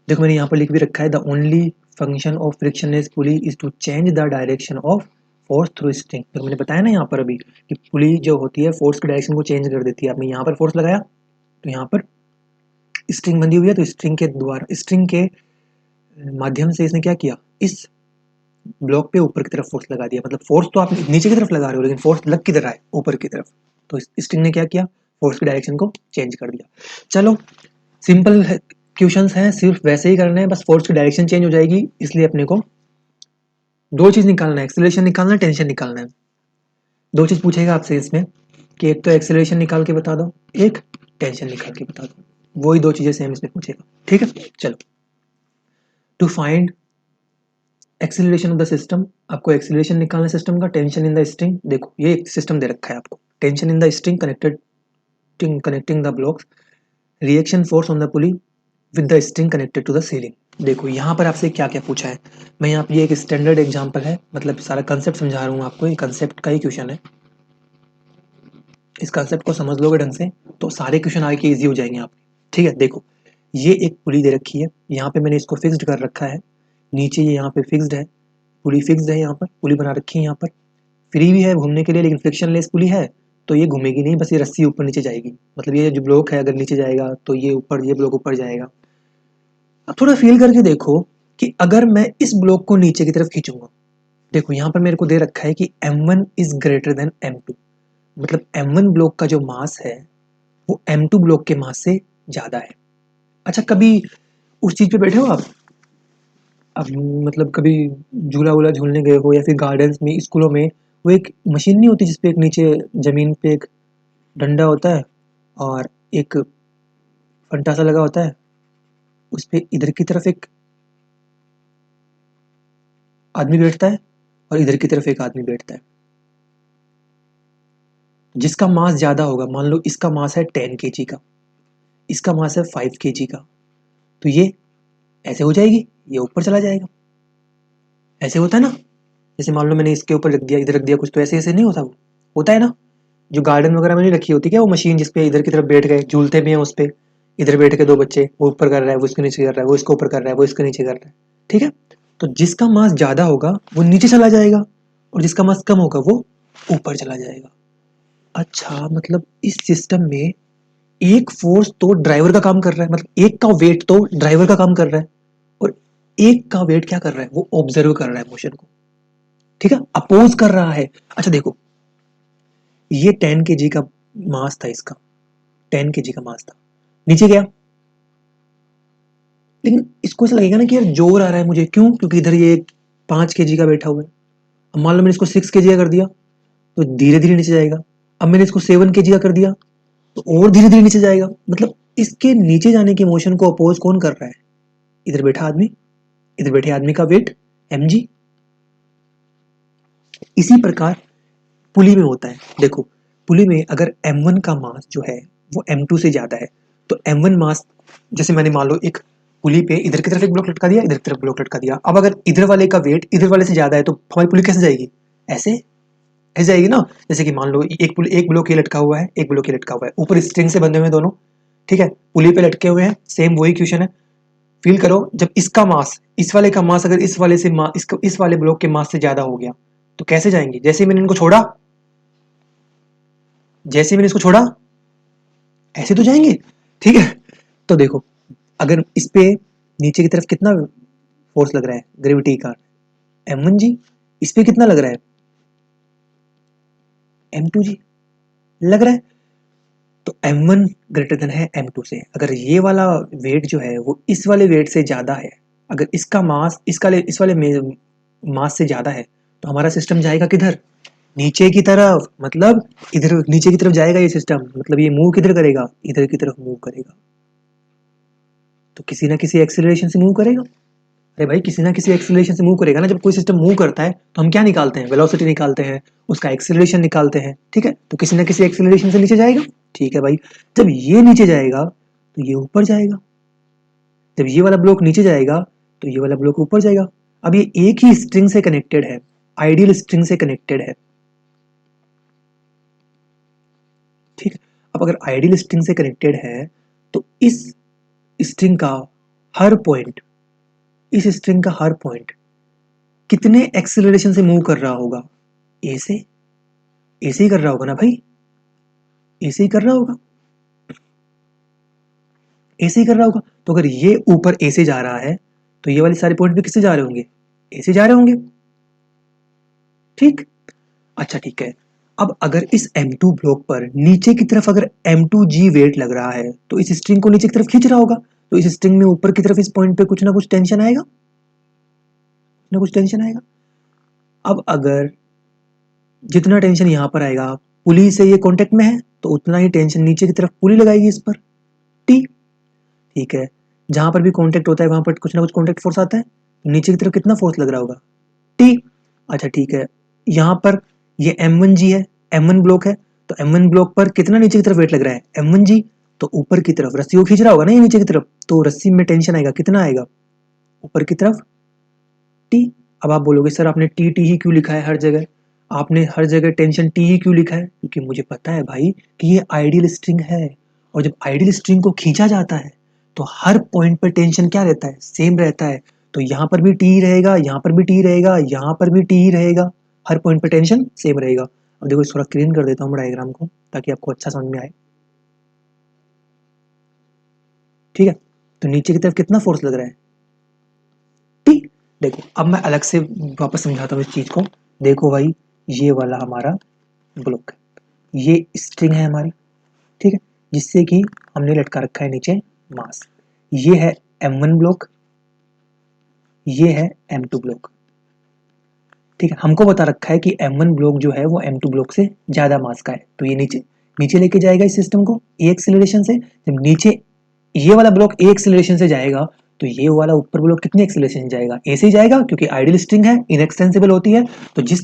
देखो मैंने यहाँ पर लिख भी रखा है, the only function of frictionless pulley is to change the direction of force through string, तो मैंने बताया ना यहाँ पर अभी कि पुली जो होती है फोर्स की डायरेक्शन को चेंज कर देती है। आपने यहाँ पर फोर्स लगाया तो यहाँ पर स्ट्रिंग बंधी हुई है, तो स्ट्रिंग के द्वारा, स्ट्रिंग के माध्यम से इसने क्या किया, इस ब्लॉक पे ऊपर की तरफ फोर्स लगा दिया। मतलब फोर्स तो आप नीचे की तरफ लगा रहे हो, लेकिन फोर्स लग किधर रहा है, ऊपर की तरफ। तो स्ट्रिंग ने क्या किया, फोर्स की डायरेक्शन को चेंज कर दिया। चलो सिंपल क्वेश्चंस हैं, सिर्फ वैसे ही करने हैं, बस फोर्स की डायरेक्शन चेंज हो जाएगी। इसलिए अपने को दो चीज निकालना है, एक्सेलरेशन निकालना है, टेंशन निकालना है। दो चीज पूछेगा आपसे इसमें कि एक तो एक्सेलरेशन निकाल के बता दो, एक टेंशन निकाल के बता दो। वही दो चीजें सेम इसमें पूछेगा। ठीक है, चलो to find acceleration of the system, आपको एक्सेलरेशन निकालना सिस्टम का। टेंशन इन द स्ट्रिंग, देखो ये एक सिस्टम दे रखा है आपको, tension in the string connecting the blocks, reaction force on the pulley with the string connected to the ceiling. देखो यहाँ पर आपसे क्या क्या पूछा है। मैं यहाँ पे, ये एक स्टैंडर्ड एग्जांपल है, मतलब सारा कंसेप्ट समझा रहा हूँ आपको, ये कंसेप्ट का ही क्वेश्चन है। इस कंसेप्ट को समझ लोगे ढंग से तो सारे क्वेश्चन आगे इजी हो जाएंगे आपके। ठीक है, देखो ये एक पुली दे रखी है, यहाँ पे मैंने इसको फिक्स्ड कर रखा है, नीचे ये यहाँ पे फिक्स्ड है, पुली फिक्स्ड है, यहाँ पर पुली बना रखी है, यहाँ पर फ्री भी है घूमने के लिए, लेकिन फ्रिक्शनलेस पुली है तो ये घूमेगी नहीं, बस ये रस्सी ऊपर नीचे जाएगी। मतलब ये जो ब्लॉक है अगर नीचे जाएगा तो ये ऊपर, ये ब्लॉक ऊपर जाएगा। अब थोड़ा फील करके देखो कि अगर मैं इस ब्लॉक को नीचे की तरफ खींचूंगा, देखो यहाँ पर मेरे को दे रखा है कि m1 is greater than m2, मतलब m1 ब्लॉक का जो मास है वो m2 ब्लॉक के मास से ज्यादा है। अच्छा, कभी उस चीज पे बैठे हो आप? अब मतलब कभी झूला वूला झूलने गए हो, या फिर गार्डन्स में, स्कूलों में, वो एक मशीन नहीं होती जिसपे एक नीचे जमीन पे एक डंडा होता है और एक फंटा सा लगा होता है, उस पे इधर की तरफ एक आदमी बैठता है और इधर की तरफ एक आदमी बैठता है। जिसका मास ज्यादा होगा, मान लो इसका मास है 10 kg का, इसका मास है 5 kg का, तो ये ऐसे हो जाएगी, ये ऊपर चला जाएगा। ऐसे होता है ना, जैसे मान लो मैंने इसके ऊपर रख दिया, इधर रख दिया कुछ, तो ऐसे ऐसे नहीं होता, वो होता है ना। जो गार्डन वगैरह में नहीं रखी होती क्या वो मशीन, जिसपे इधर की तरफ बैठ गए, झूलते भी हैं उस पे, इधर बैठ के दो बच्चे, वो ऊपर कर रहा है, वो इसके नीचे कर रहा है, वो इसको ऊपर कर रहा है, वो इसके नीचे कर रहा है। ठीक है, तो जिसका मास ज्यादा होगा वो नीचे चला जाएगा, और जिसका मास कम होगा वो ऊपर चला जाएगा। अच्छा, मतलब इस सिस्टम में एक फोर्स तो ड्राइवर का काम कर रहा है, मतलब एक का वेट तो ड्राइवर का काम कर रहा है, और एक का वेट क्या कर रहा है, वो ऑब्जर्व कर रहा है मोशन को। ठीक है, अपोज कर रहा है। अच्छा देखो, ये 10 kg का मास था, इसका 10 kg का मास था, नीचे गया, लेकिन इसको ऐसा लगेगा ना कि यार जोर आ रहा है मुझे, क्यों, क्योंकि इधर ये 5 kg का बैठा हुआ है। अब मान लो मैंने इसको 6 kg का कर दिया तो धीरे धीरे नीचे जाएगा। अब मैंने इसको 7 kg का कर दिया तो और धीरे धीरे नीचे जाएगा। मतलब इसके नीचे जाने की मोशन को अपोज कौन कर रहा है, इधर बैठा आदमी, इधर बैठे आदमी का वेट mg। इसी प्रकार पुली में होता है। देखो पुली में अगर m1 का मास जो है वो m2 से ज्यादा है, तो m1 मास, जैसे मैंने मान लो एक पुली पे इधर की तरफ एक ब्लॉक लटका दिया, इधर की तरफ ब्लॉक लटका दिया, अब अगर इधर वाले का वेट इधर वाले से ज्यादा है तो हमारी पुली कैसे जाएगी, ऐसे ऐसे जाएगी ना। जैसे कि मान लो एक ब्लॉक ये लटका हुआ है, एक ब्लॉक ये लटका हुआ है, ऊपर स्ट्रिंग से बंधे हुए दोनों, ठीक है, पुली पे लटके हुए हैं, सेम वही क्वेश्चन है। फील करो, जब इसका मास, इस वाले का मास अगर इस वाले से इस वाले ब्लॉक के मास से ज्यादा हो गया तो कैसे जाएंगे, जैसे मैंने इनको छोड़ा, जैसे मैंने इसको छोड़ा ऐसे तो जाएंगे। ठीक है, तो देखो अगर इस पे नीचे की तरफ कितना फोर्स लग रहा है ग्रेविटी का, m1g, इस पे कितना लग रहा है m2g लग रहा है, तो m1 ग्रेटर देन है m2 से। अगर ये वाला वेट जो है वो इस वाले वेट से ज्यादा है, अगर इसका मास इस वाले मास से ज्यादा है, तो हमारा सिस्टम जाएगा किधर, नीचे की तरफ। मतलब इधर नीचे की तरफ जाएगा ये सिस्टम, मतलब ये मूव किधर करेगा, इधर की तरफ मूव करेगा, तो किसी ना किसी एक्सेलरेशन से मूव करेगा। अरे भाई किसी ना किसी एक्सेलरेशन से मूव करेगा ना। जब कोई सिस्टम मूव करता है तो हम क्या निकालते हैं, वेलोसिटी निकालते हैं, उसका एक्सेलरेशन निकालते हैं। ठीक है, तो किसी ना किसी एक्सेलरेशन से नीचे जाएगा। ठीक है भाई, जब ये नीचे जाएगा तो ये ऊपर जाएगा, जब ये वाला ब्लॉक नीचे जाएगा तो ये वाला ब्लॉक ऊपर जाएगा। अब ये एक ही स्ट्रिंग से कनेक्टेड है, आइडियल स्ट्रिंग से कनेक्टेड है। ठीक है, अब अगर आइडियल स्ट्रिंग से कनेक्टेड है तो इस स्ट्रिंग का हर पॉइंट, इस स्ट्रिंग का हर पॉइंट कितने एक्सेलरेशन से मूव कर रहा होगा, ए से ऐसे ही कर रहा होगा ना भाई, ऐसे ही कर रहा होगा, ऐसे ही कर रहा होगा। तो अगर ये ऊपर ऐसे जा रहा है तो ये वाले सारे पॉइंट पे किससे जा रहे होंगे, ऐसे जा रहे होंगे। ठीक, अच्छा ठीक है। अब अगर इस M2 ब्लॉक पर नीचे की तरफ अगर M2G वेट लग रहा है तो इस स्ट्रिंग को नीचे की तरफ खींच रहा होगा, तो इस स्ट्रिंग में ऊपर की तरफ इस पॉइंट पे कुछ ना कुछ टेंशन आएगा, ना कुछ टेंशन आएगा। अब अगर जितना टेंशन यहाँ पर आएगा, पुली से ये कांटेक्ट में है तो उतना ही टेंशन नीचे की तरफ पुली लगाएगी इस पर। टी, ठीक है। जहां पर भी कांटेक्ट होता है वहां पर कुछ ना कुछ कांटेक्ट फोर्स आता है, तो नीचे की तरफ कितना फोर्स लग रहा होगा, टी। अच्छा ठीक है, यहाँ पर ये M1G है, M1 ब्लॉक है, तो M1 ब्लॉक पर कितना नीचे की तरफ वेट लग रहा है, M1G। तो ऊपर की तरफ रस्सी को खींच रहा होगा ना ये नीचे की तरफ, तो रस्सी में टेंशन आएगा, कितना आएगा, ऊपर की तरफ, टी। अब आप बोलोगे सर आपने टी टी ही क्यों लिखा है हर जगह, आपने हर जगह टेंशन टी ही क्यों लिखा है, क्योंकि मुझे पता है भाई कि ये आइडियल स्ट्रिंग है, और जब आइडियल स्ट्रिंग को खींचा जाता है तो हर पॉइंट पर टेंशन क्या रहता है, सेम रहता है। तो यहाँ पर भी टी रहेगा, यहाँ पर भी टी रहेगा, यहाँ पर भी टी ही रहेगा, हर पॉइंट पर टेंशन सेम रहेगा। अब देखो इस थोड़ा क्लीन कर देता हूँ डायग्राम को ताकि आपको अच्छा समझ में आए। ठीक है, तो नीचे की तरफ कितना फोर्स लग रहा है, टी। देखो अब मैं अलग से वापस समझाता हूँ इस चीज को। देखो भाई, ये वाला हमारा ब्लॉक है, ये स्ट्रिंग है हमारी, ठीक है, जिससे कि हमने लटका रखा है नीचे मास। ये है M1 ब्लॉक, ये है M2 ब्लॉक। ठीक है, हमको बता रखा है कि M1 ब्लॉक जो है वो M2 ब्लॉक से ज्यादा मास का है, तो ये नीचे नीचे लेके जाएगा इस सिस्टम को ए एक्सेलरेशन से। जब नीचे ये वाला ब्लॉक ए एक्सेलरेशन से जाएगा तो ये वाला ऊपर ब्लॉक कितने एक्सेलरेशन से जाएगा, ए से ही जाएगा, क्योंकि आइडियल स्ट्रिंग है, इनएक्सटेंसिबल होती है। तो जिस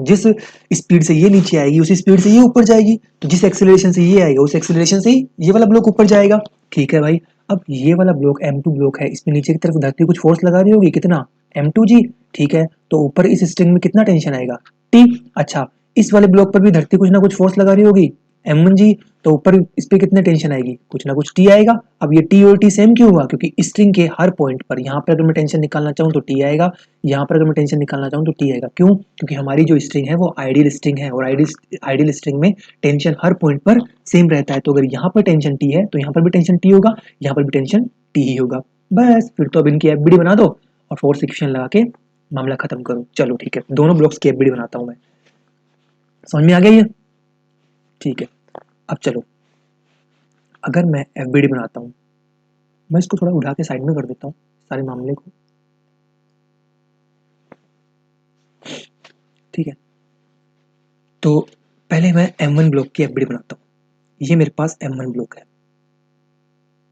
जिस स्पीड से ये नीचे आएगी उसी स्पीड से ये ऊपर जाएगी, तो जिस एक्सेलरेशन से ये आएगा उस एक्सेलरेशन से ही ये वाला ब्लॉक ऊपर जाएगा। ठीक है भाई, अब ये वाला ब्लॉक M2 ब्लॉक है, इसमें नीचे की तरफ धरती कुछ फोर्स लगा रही होगी, कितना, M2G। ठीक है, तो ऊपर इस स्ट्रिंग में कितना टेंशन आएगा, टी। अच्छा, इस वाले ब्लॉक पर भी धरती कुछ ना कुछ फोर्स लगा रही होगी, M1G। तो ऊपर इस पे कितने टेंशन आएगी, कुछ ना कुछ टी आएगा। अब ये टी और टी सेम क्यों हुआ, क्योंकि स्ट्रिंग के हर पॉइंट पर यहाँ पर अगर मैं टेंशन निकालना चाहूँ तो टी आएगा, यहाँ पर अगर मैं टेंशन निकालना चाहूँ तो टी आएगा। क्यों, क्योंकि हमारी जो स्ट्रिंग है वो आइडियल स्ट्रिंग है, और आइडियल स्ट्रिंग में टेंशन हर पॉइंट पर सेम रहता है। तो अगर यहाँ पर टेंशन टी है तो यहाँ पर भी टेंशन टी होगा, यहाँ पर भी टेंशन टी ही होगा। बस फिर तो अब इनकी एफबीडी बना दो और फोर्स इक्वेशन लगा के मामला खत्म करो। चलो ठीक है, दोनों ब्लॉक्स की एफबीडी बनाता हूँ मैं, समझ में आ गया ये। ठीक है, अब चलो, अगर मैं एफबीडी बनाता हूँ, मैं इसको थोड़ा उठा के साइड में कर देता हूँ सारे मामले को। ठीक है, तो पहले मैं M1 ब्लॉक की एफबीडी बनाता हूँ। ये मेरे पास M1 ब्लॉक है,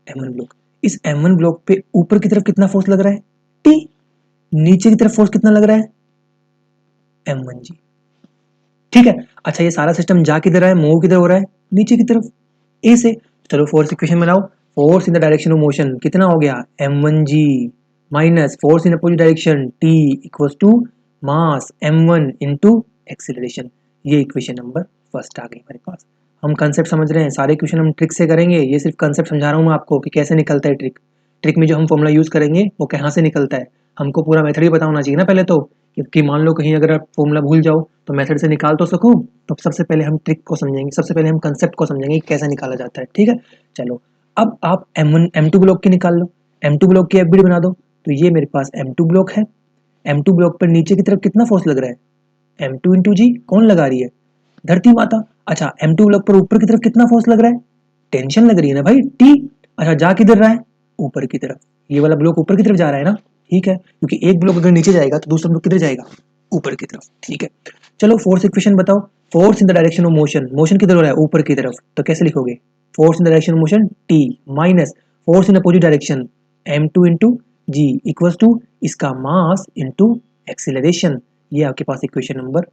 M1 ब्लॉक। इस M1 ब्लॉक पे ऊपर की तरफ कितना फोर्स लग रहा है, टी। नीचे की तरफ फोर्स कितना लग रहा है, M1G। ठीक है, अच्छा ये सारा सिस्टम जा किधर है, मूव किधर हो रहा है, नीचे की तरफ, ए से। चलो फोर्स इक्वेशन बनाओ। Force in the direction of motion कितना हो गया, M1G minus force in opposite direction T equals to mass M1 into acceleration. ये इक्वेशन नंबर फर्स्ट आ गई हमारे पास। हम कंसेप्ट समझ रहे हैं, सारे इक्वेशन हम ट्रिक से करेंगे, ये सिर्फ कंसेप्ट समझा रहा हूँ मैं आपको कि कैसे निकलता है ट्रिक। ट्रिक में जो हम फॉर्मूला यूज करेंगे वो कहाँ से निकलता है, हमको पूरा मेथड ही पता होना चाहिए ना पहले तो, कि मान लो कहीं अगर आप फॉर्मूला भूल जाओ तो मेथड से निकाल तो सकूं। तो सबसे पहले हम ट्रिक को समझेंगे, सबसे पहले हम कंसेप्ट को समझेंगे कि कैसे निकाला जाता है। ठीक है, चलो अब आप M1 M2 ब्लॉक की निकाल लो, M2 ब्लॉक की एफबीडी बना दो। तो ये मेरे पास M2 ब्लॉक है, M2 ब्लॉक पर नीचे की तरफ कितना फोर्स लग रहा है, M2 इंटू जी, कौन लगा रही है, धरती माता। अच्छा, M2 ब्लॉक पर ऊपर की तरफ कितना फोर्स लग रहा है, टेंशन लग रही है ना भाई, टी। अच्छा, जा किधर रहा है, ऊपर की तरफ, ये वाला ब्लॉक ऊपर की तरफ जा रहा है ना। ठीक है, क्योंकि एक ब्लॉक अगर नीचे जाएगा तो दूसरा ब्लॉक किधर जाएगा, ऊपर की तरफ। ठीक है, चलो फोर्स इक्वेशन बताओ। Force in the direction of motion, motion किधर हो रहा है, ऊपर की तरफ, तो कैसे लिखोगे, force in the direction of motion T minus force in opposite direction M2 into G equals to इसका मास इंटू एक्सीलरेशन। ये आपके पास इक्वेशन नंबर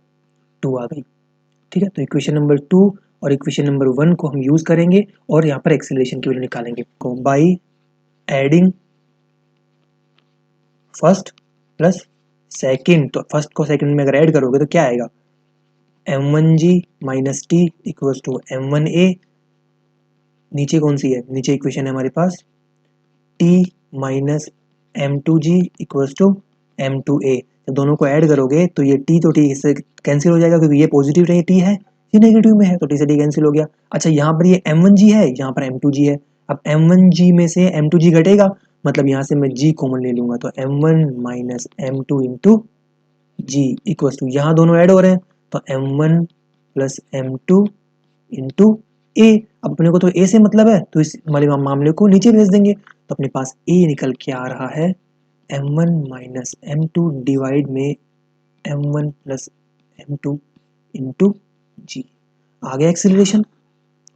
2 आ गई। ठीक है, तो इक्वेशन नंबर 2 और इक्वेशन नंबर 1 को हम यूज करेंगे और यहाँ पर एक्सीलरेशन की वैल्यू निकालेंगे by adding first plus second. तो फर्स्ट को सेकंड में अगर ऐड करोगे तो क्या आएगा, M1G minus T equals to M1A। नीचे कौन सी है, नीचे इक्वेशन है हमारे पास T minus M2G equals to M2A। जब दोनों को ऐड करोगे तो ये टी तो टी इससे कैंसिल हो जाएगा, क्योंकि ये पॉजिटिव टी है, ये नेगेटिव में है, तो टी से टी कैंसिल हो गया। अच्छा यहाँ पर ये M1G है, यहाँ पर M2G है। अब M1G में से M2G घटेगा, मतलब यहाँ से मैं G कॉमन ले लूंगा, तो M1 minus M2 into G equals to, यहाँ दोनों ऐड हो रहे हैं तो M1 plus M2 into A। अब अपने को तो A से मतलब है, तो इस वाले मामले को नीचे भेज देंगे, तो अपने पास A निकल के आ रहा है M1 माइनस M2 डिवाइड में M1 plus M2 into G। आ गया एक्सीलरेशन,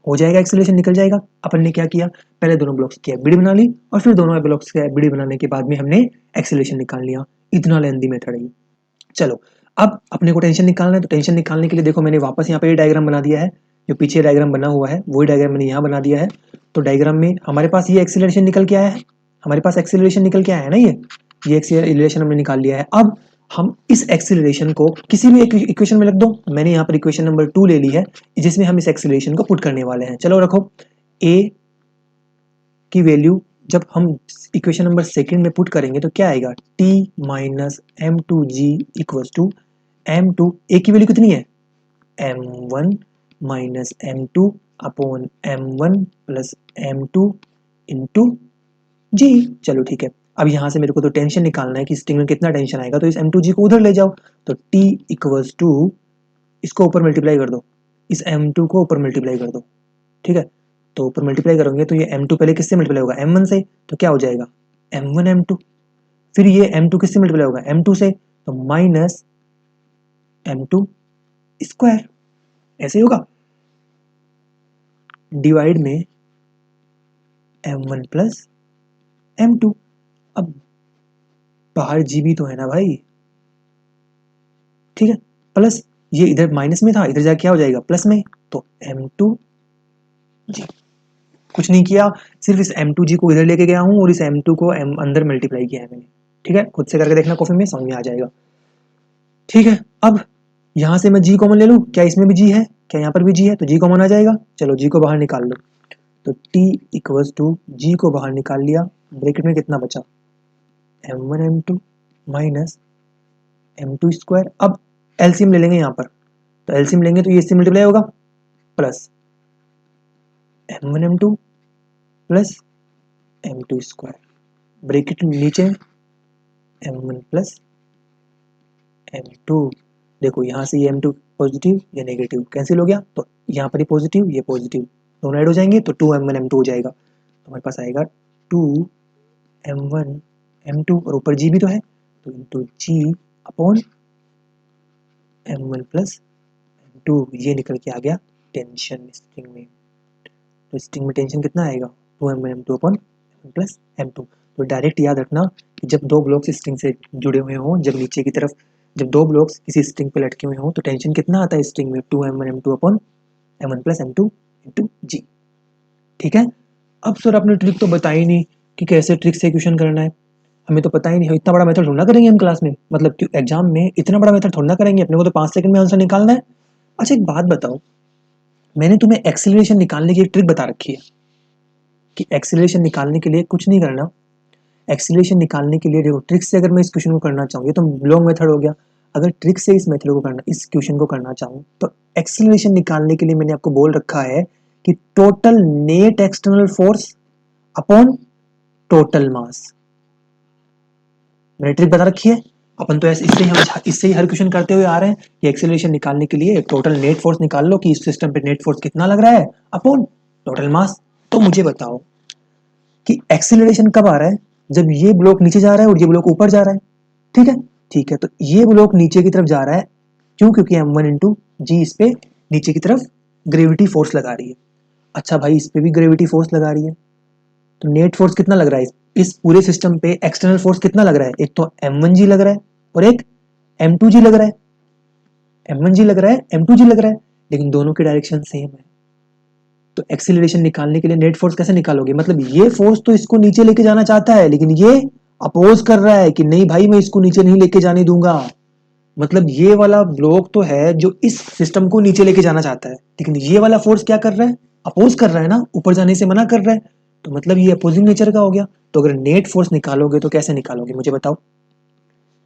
हो जाएगा एक्सीलरेशन, निकल जाएगा। अपन ने क्या किया, पहले दोनों ब्लॉक्स की एफबीडी बना ली और फिर दोनों ब्लॉक्स की एफबीडी बनाने के बाद में हमने एक्सीलरेशन निकाल लिया। इतना लेंथी मेथड है ये। चलो अब अपने को टेंशन निकालना है, तो टेंशन निकालने के लिए देखो मैंने वापस यहाँ पे ये डायग्राम बना दिया है, जो पीछे डायग्राम बना हुआ है वही डायग्राम मैंने यहाँ बना दिया है। तो डायग्राम में हमारे पास ये एक्सीलरेशन निकल के आया है, हमारे पास एक्सीलरेशन निकल के आया है ना, ये एक्सीलरेशन हमने निकाल लिया है। अब हम इस एक्सीलरेशन को किसी भी एक इक्वेशन में लिख दो, मैंने यहाँ पर इक्वेशन नंबर 2 ले ली है, जिसमें हम इस एक्सीलरेशन को पुट करने वाले हैं। चलो रखो, a की वैल्यू जब हम इक्वेशन नंबर सेकंड में पुट करेंगे तो क्या आएगा, t minus M2G equals to M2, a की वैल्यू कितनी है M1 minus M2 upon M1 plus M2 into G। चलो ठीक है, अब यहाँ से मेरे को तो टेंशन निकालना है कि स्ट्रिंग में कितना टेंशन आएगा, तो इस M2G को उधर ले जाओ, तो T इक्वल्स टू, इसको ऊपर मल्टीप्लाई कर दो, इस M2 को ऊपर मल्टीप्लाई कर दो, ठीक है। तो ऊपर मल्टीप्लाई करोगे तो ये M2 पहले किससे मल्टीप्लाई होगा, M1 से, तो क्या हो जाएगा M1 M2, फिर ये M2 किससे मल्टीप्लाई होगा M2 से, तो माइनस M2 स्क्वायर, ऐसे ही होगा, डिवाइड में M1 प्लस M2। अब बाहर जी भी तो है ना भाई, ठीक है, प्लस ये इधर माइनस में था, इधर जाके क्या हो जाएगा प्लस में, तो M2G। कुछ नहीं किया, सिर्फ इस M2G को इधर लेके गया हूँ और इस M2 को अंदर मल्टीप्लाई किया है मैंने, ठीक है, खुद से करके देखना कॉफी में, समझ में आ जाएगा। ठीक है, अब यहाँ से मैं G कॉमन ले लूँ, क्या इसमें भी G है, क्या यहाँ पर भी G है, तो G कॉमन आ जाएगा। चलो G को बाहर निकाल लो, तो T इक्वल्स टू G को बाहर निकाल लिया, ब्रैकेट में कितना बचा M1 M2 minus M2 square. अब एलसीएम ले लेंगे यहाँ पर, तो एलसीएम लेंगे तो ये इससे मल्टीप्लाई होगा, plus M1 M2 plus M2 square, bracket नीचे M1 प्लस M2। देखो यहाँ से ये M2 पॉजिटिव, ये नेगेटिव कैंसिल हो गया, तो यहाँ पर ये पॉजिटिव दोनों ऐड हो जाएंगे, तो 2M1 M2 हो जाएगा, तो हमारे पास आएगा 2M1 M2 और ऊपर G भी तो है, तो into G upon M1 plus M2। ये निकल के आ गया टेंशन स्ट्रिंग में, तो स्ट्रिंग में टेंशन कितना आएगा 2M1 M2 upon M1 plus M2। तो डायरेक्ट याद रखना कि जब दो ब्लॉक्स स्ट्रिंग से जुड़े हुए हों, जब नीचे की तरफ जब दो ब्लॉक्स किसी स्ट्रिंग पे लटके हुए हों, तो टेंशन कितना आता है स्ट्रिंग में 2M1 M2 upon M1 plus M2 into G। ठीक है, अब सर आपने ट्रिक तो बताई नहीं कि कैसे ट्रिक से इक्वेशन करना है, हमें तो पता ही नहीं है, इतना बड़ा मेथड थोड़ा ना करेंगे हम क्लास में, मतलब कि एग्जाम में इतना बड़ा मेथड थोड़ा ना करेंगे, अपने को तो 5 सेकंड में आंसर निकालना है। अच्छा एक बात बताओ, मैंने तुम्हें एक्सेलरेशन निकालने की एक ट्रिक बता रखी है कि एक्सेलरेशन निकालने के लिए कुछ नहीं करना, एक्सेलरेशन निकालने के लिए देखो ट्रिक से अगर मैं इस क्वेश्चन को करना चाहूँ, ये तो लॉन्ग मेथड हो गया, अगर ट्रिक से इस मेथड को करना, इस क्वेश्चन को करना चाहूँ, तो एक्सेलरेशन निकालने के लिए मैंने आपको बोल रखा है कि total net external force upon total mass, मैंने ट्रिक बता रखी है। अपन तो ऐसे इससे ही हर क्वेश्चन करते हुए आ रहे हैं कि एक्सेलरेशन निकालने के लिए टोटल नेट फोर्स निकाल लो कि इस सिस्टम पे नेट फोर्स कितना लग रहा है अपॉन टोटल मास। तो मुझे बताओ कि एक्सेलरेशन कब आ रहा है, जब ये ब्लॉक नीचे जा रहा है और ये ब्लॉक ऊपर जा रहा है, ठीक है, ठीक है, तो ये ब्लॉक नीचे की तरफ जा रहा है, क्यों, क्योंकि M1 इंटू जी इस पे नीचे की तरफ ग्रेविटी फोर्स लगा रही है। अच्छा भाई इस पे भी ग्रेविटी फोर्स लगा रही है, तो नेट फोर्स कितना लग रहा है इस पूरे सिस्टम पे, एक्सटर्नल फोर्स कितना लग रहा है, एक तो M1G लग रहा है और एक M2G लग रहा है, M1G लग रहा है M2G लग रहा है, लेकिन दोनों की डायरेक्शन सेम है। तो एक्सीलरेशन निकालने के लिए नेट फोर्स कैसे निकालोगे, मतलब ये फोर्स तो इसको नीचे लेके जाना चाहता है, लेकिन ये अपोज कर रहा है कि नहीं भाई मैं इसको नीचे नहीं लेके जाने दूंगा, मतलब ये वाला ब्लॉक तो है जो इस सिस्टम को नीचे लेके जाना चाहता है, लेकिन ये वाला फोर्स क्या कर रहा है, अपोज कर रहा है ना, ऊपर जाने से मना कर रहा है, तो मतलब ये अपोजिंग नेचर का हो गया। तो अगर नेट फोर्स निकालोगे तो कैसे निकालोगे मुझे बताओ,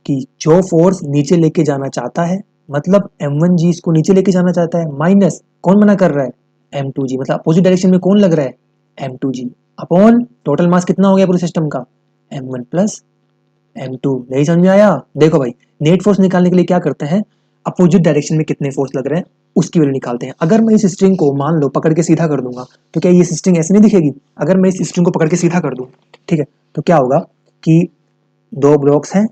कि जो फोर्स नीचे लेके जाना चाहता है, मतलब m1g इसको नीचे लेके जाना चाहता है, माइनस कौन मना कर रहा है, m2g, मतलब अपोजिट डायरेक्शन में कौन लग रहा है, m2g, अपॉन टोटल मास कितना हो गया पूरे सिस्टम का, m1 प्लस m2। नहीं समझ में आया? देखो भाई, नेट फोर्स निकालने के लिए क्या करते हैं, अपोजिट डायरेक्शन में कितने फोर्स लग रहे हैं उसकी वैल्यू निकालते हैं। अगर मैं इस स्ट्रिंग को मान लो पकड़ के सीधा कर दूंगा, तो क्या ये स्ट्रिंग ऐसे नहीं दिखेगी? अगर मैं इस स्ट्रिंग को पकड़ के सीधा कर दूं, ठीक है, तो क्या होगा कि दो ब्लॉक्स हैं,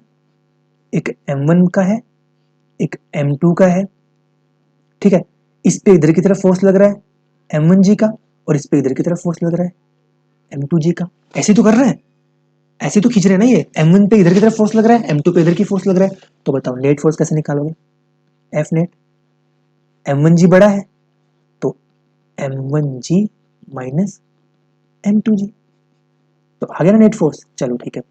एक m1 का है, एक m2 का है, ठीक है, इस पे इधर की तरफ फोर्स लग रहा है m1g का, और इस पे इधर की तरफ फोर्स लग रहा है m2g का। ऐसे तो कर रहे हैं, ऐसे तो खींच रहे हैं ना, ये m1 पे इधर की तरफ फोर्स लग रहा है, m2 पे इधर की फोर्स लग रहा है। तो बताओ नेट फोर्स कैसे निकालोगे, एफ नेट, m1g बड़ा है तो m1g माइनस m2g, तो आ गया ना नेट फोर्स। चलो ठीक है,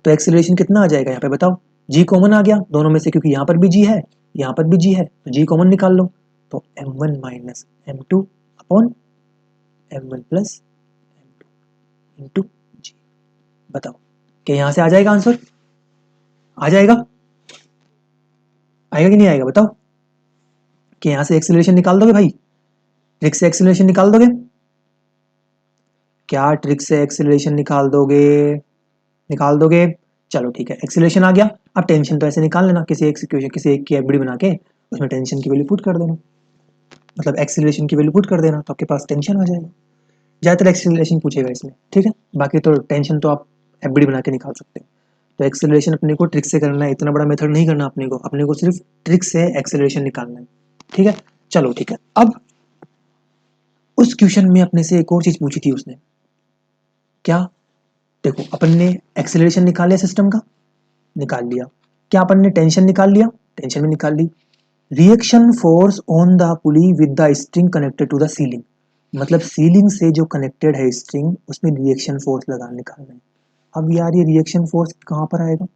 तो एक्सेलरेशन कितना आ जाएगा यहाँ पे बताओ, g कॉमन आ गया दोनों में से, क्योंकि यहाँ पर भी g है, यहाँ पर भी g है, तो g कॉमन निकाल लो, तो m1 minus m2 upon m1 plus m2 into g। बताओ क्या यहाँ से आ जाएगा आंसर, आ जाएगा, आएगा कि नहीं आएगा बताओ, कि यहाँ से एक्सेलरेशन निकाल दोगे भाई, ट्रिक से एक्सेलरेशन निकाल दोगे, क्या ट्रिक से एक्सेलरेशन निकाल दोगे, निकाल दोगे? चलो ठीक है, एक्सेलरेशन आ गया। अब टेंशन तो ऐसे निकाल लेना, किसी एक सिचुएशन, किसी एक की एफबीडी बना के उसमें टेंशन की वैल्यू पुट कर देना, मतलब एक्सेलरेशन की वैल्यू पुट कर देना, तो आपके पास टेंशन आ जाएगा। ज़्यादातर एक्सेलरेशन पूछेगा इसमें, ठीक है, बाकी तो टेंशन तो आप एफबीडी बना के निकाल सकते हो। तो एक्सेलरेशन अपने को ट्रिक से करना है, इतना बड़ा मेथड नहीं करना अपने को सिर्फ ट्रिक से एक्सेलरेशन निकालना है, ठीक है। चलो ठीक है, अब उस क्वेश्चन में अपने से एक और चीज़ पूछी थी उसने, क्या, देखो अपन ने एक्सेलरेशन निकाल लिया सिस्टम का, निकाल लिया, क्या अपन ने टेंशन निकाल लिया, टेंशन में निकाल ली, reaction force on the pulley with the string connected to the ceiling, मतलब सीलिंग से जो कनेक्टेड है स्ट्रिंग उसमें रिएक्शन फोर्स लगा निकालना है। अब यार ये रिएक्शन फोर्स कहाँ पर आएगा,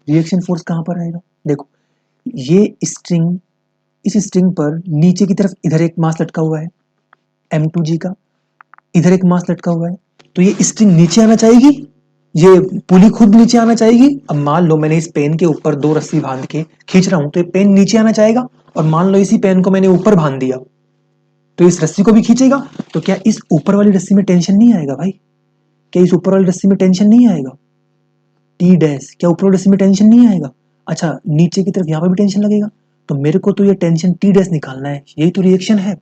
रिएक्शन फोर्स कहाँ पर आएगा, देखो ये स्ट्रिंग, इस स्ट्रिंग पर नीचे की तरफ इधर एक मास लटका हुआ है m2g का, इधर एक मास लटका हुआ है, तो ये स्ट्रिंग नीचे आना चाहेगी, ये पुली खुद नीचे आना चाहेगी। अब मान लो मैंने इस पेन के ऊपर दो रस्सी बांध के खींच रहा हूं, तो ये पेन नीचे आना चाहेगा, और मान लो इसी पेन को मैंने ऊपर बांध दिया, तो इस रस्सी को भी खींचेगा। तो क्या इस ऊपर वाली रस्सी में टेंशन नहीं आएगा भाई, क्या इस ऊपर वाली रस्सी में टेंशन नहीं आएगा, टी डैश, क्या ऊपर वाली रस्सी में टेंशन नहीं आएगा? अच्छा नीचे की तरफ यहाँ पर भी टेंशन लगेगा, तो मेरे को तो ये टेंशन टी डैश निकालना है, यही तो रिएक्शन है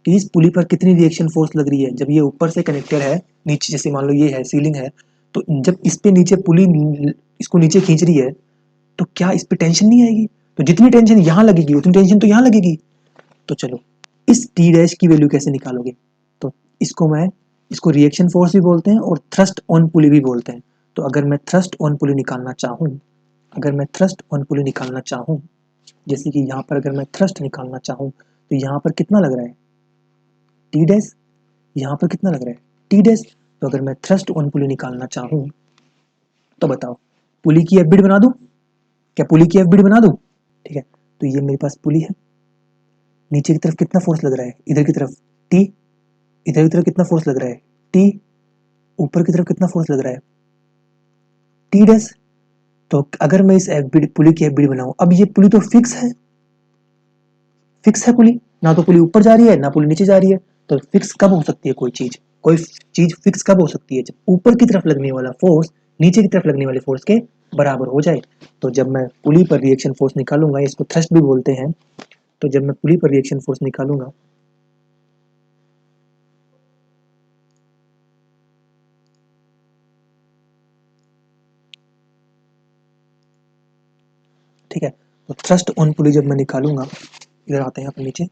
कि इस पुली पर कितनी रिएक्शन फोर्स लग रही है, जब ये ऊपर से कनेक्टेड है नीचे, जैसे मान लो ये है सीलिंग है, तो जब इस पे नीचे पुली इसको नीचे खींच रही है, तो क्या इस पे टेंशन नहीं आएगी? तो जितनी टेंशन यहाँ लगेगी उतनी टेंशन तो यहाँ लगेगी। तो चलो इस टी डैश की वैल्यू कैसे निकालोगे, तो इसको रिएक्शन फोर्स भी बोलते हैं और थ्रस्ट ऑन पुली भी बोलते हैं। तो अगर मैं थ्रस्ट ऑन पुली निकालना चाहूँ, अगर मैं थ्रस्ट ऑन पुली निकालना चाहूँ, जैसे कि यहाँ पर अगर मैं थ्रस्ट निकालना चाहूँ, तो यहाँ पर कितना लग रहा है टी डैश, यहाँ पर कितना लग रहा है टी डैश। तो अगर मैं थ्रस्ट ऑन पुली निकालना चाहूँ, तो बताओ पुली की एफ बना दूं, क्या पुली की एफ बना दूं, ठीक है, तो ये मेरे पास पुली है, नीचे की तरफ कितना फोर्स लग रहा है, इधर की तरफ टी, इधर की तरफ कितना फोर्स लग रहा है टी, ऊपर की तरफ कितना फोर्स लग रहा है टी डैश। तो अगर मैं इस पुली की एफ बनाऊं, अब ये पुली तो फिक्स है पुली, ना तो पुली ऊपर जा रही है ना पुली नीचे जा रही है। तो फिक्स कब हो सकती है कोई चीज फिक्स कब हो सकती है, जब ऊपर की तरफ लगने वाला फोर्स नीचे की तरफ लगने वाले फोर्स के बराबर हो जाए। तो जब मैं पुली पर रिएक्शन फोर्स निकालूंगा, इसको थ्रस्ट भी बोलते हैं, तो जब मैं पुली पर रिएक्शन फोर्स निकालूंगा, ठीक है, तो थ्रस्ट ऑन पुली जब मैं निकालूंगा, इधर आते हैं अपन नीचे,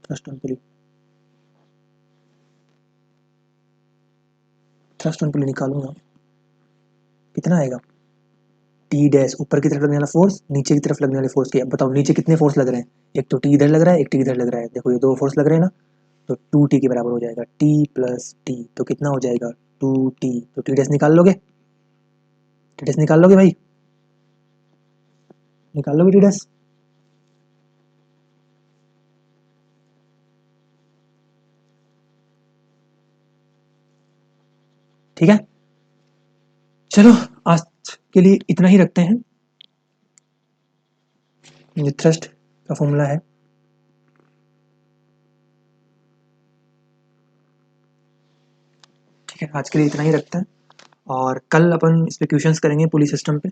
thrust on pulley, thrust on pulley निकालूंगा, कितना आएगा टी डैश, ऊपर की तरफ लगने वाला फोर्स नीचे की तरफ लगने वाले फोर्स के। अब बताओ नीचे कितने फोर्स लग रहे हैं, एक तो टी इधर लग रहा है, एक टी इधर लग रहा है, देखो ये दो फोर्स लग रहे हैं ना, तो टू टी के बराबर हो जाएगा, टी प्लस टी, तो कितना हो जाएगा टू टी, तो टी डैश निकाल लोगे, टी डैश निकाल लोगे भाई, निकाल लोगे टी डैश, ठीक है? चलो आज के लिए इतना ही रखते हैं। ये थ्रस्ट का फॉर्मूला है। ठीक है, आज के लिए इतना ही रखते हैं और कल अपन इस पे क्वेश्चंस करेंगे पुली सिस्टम पे।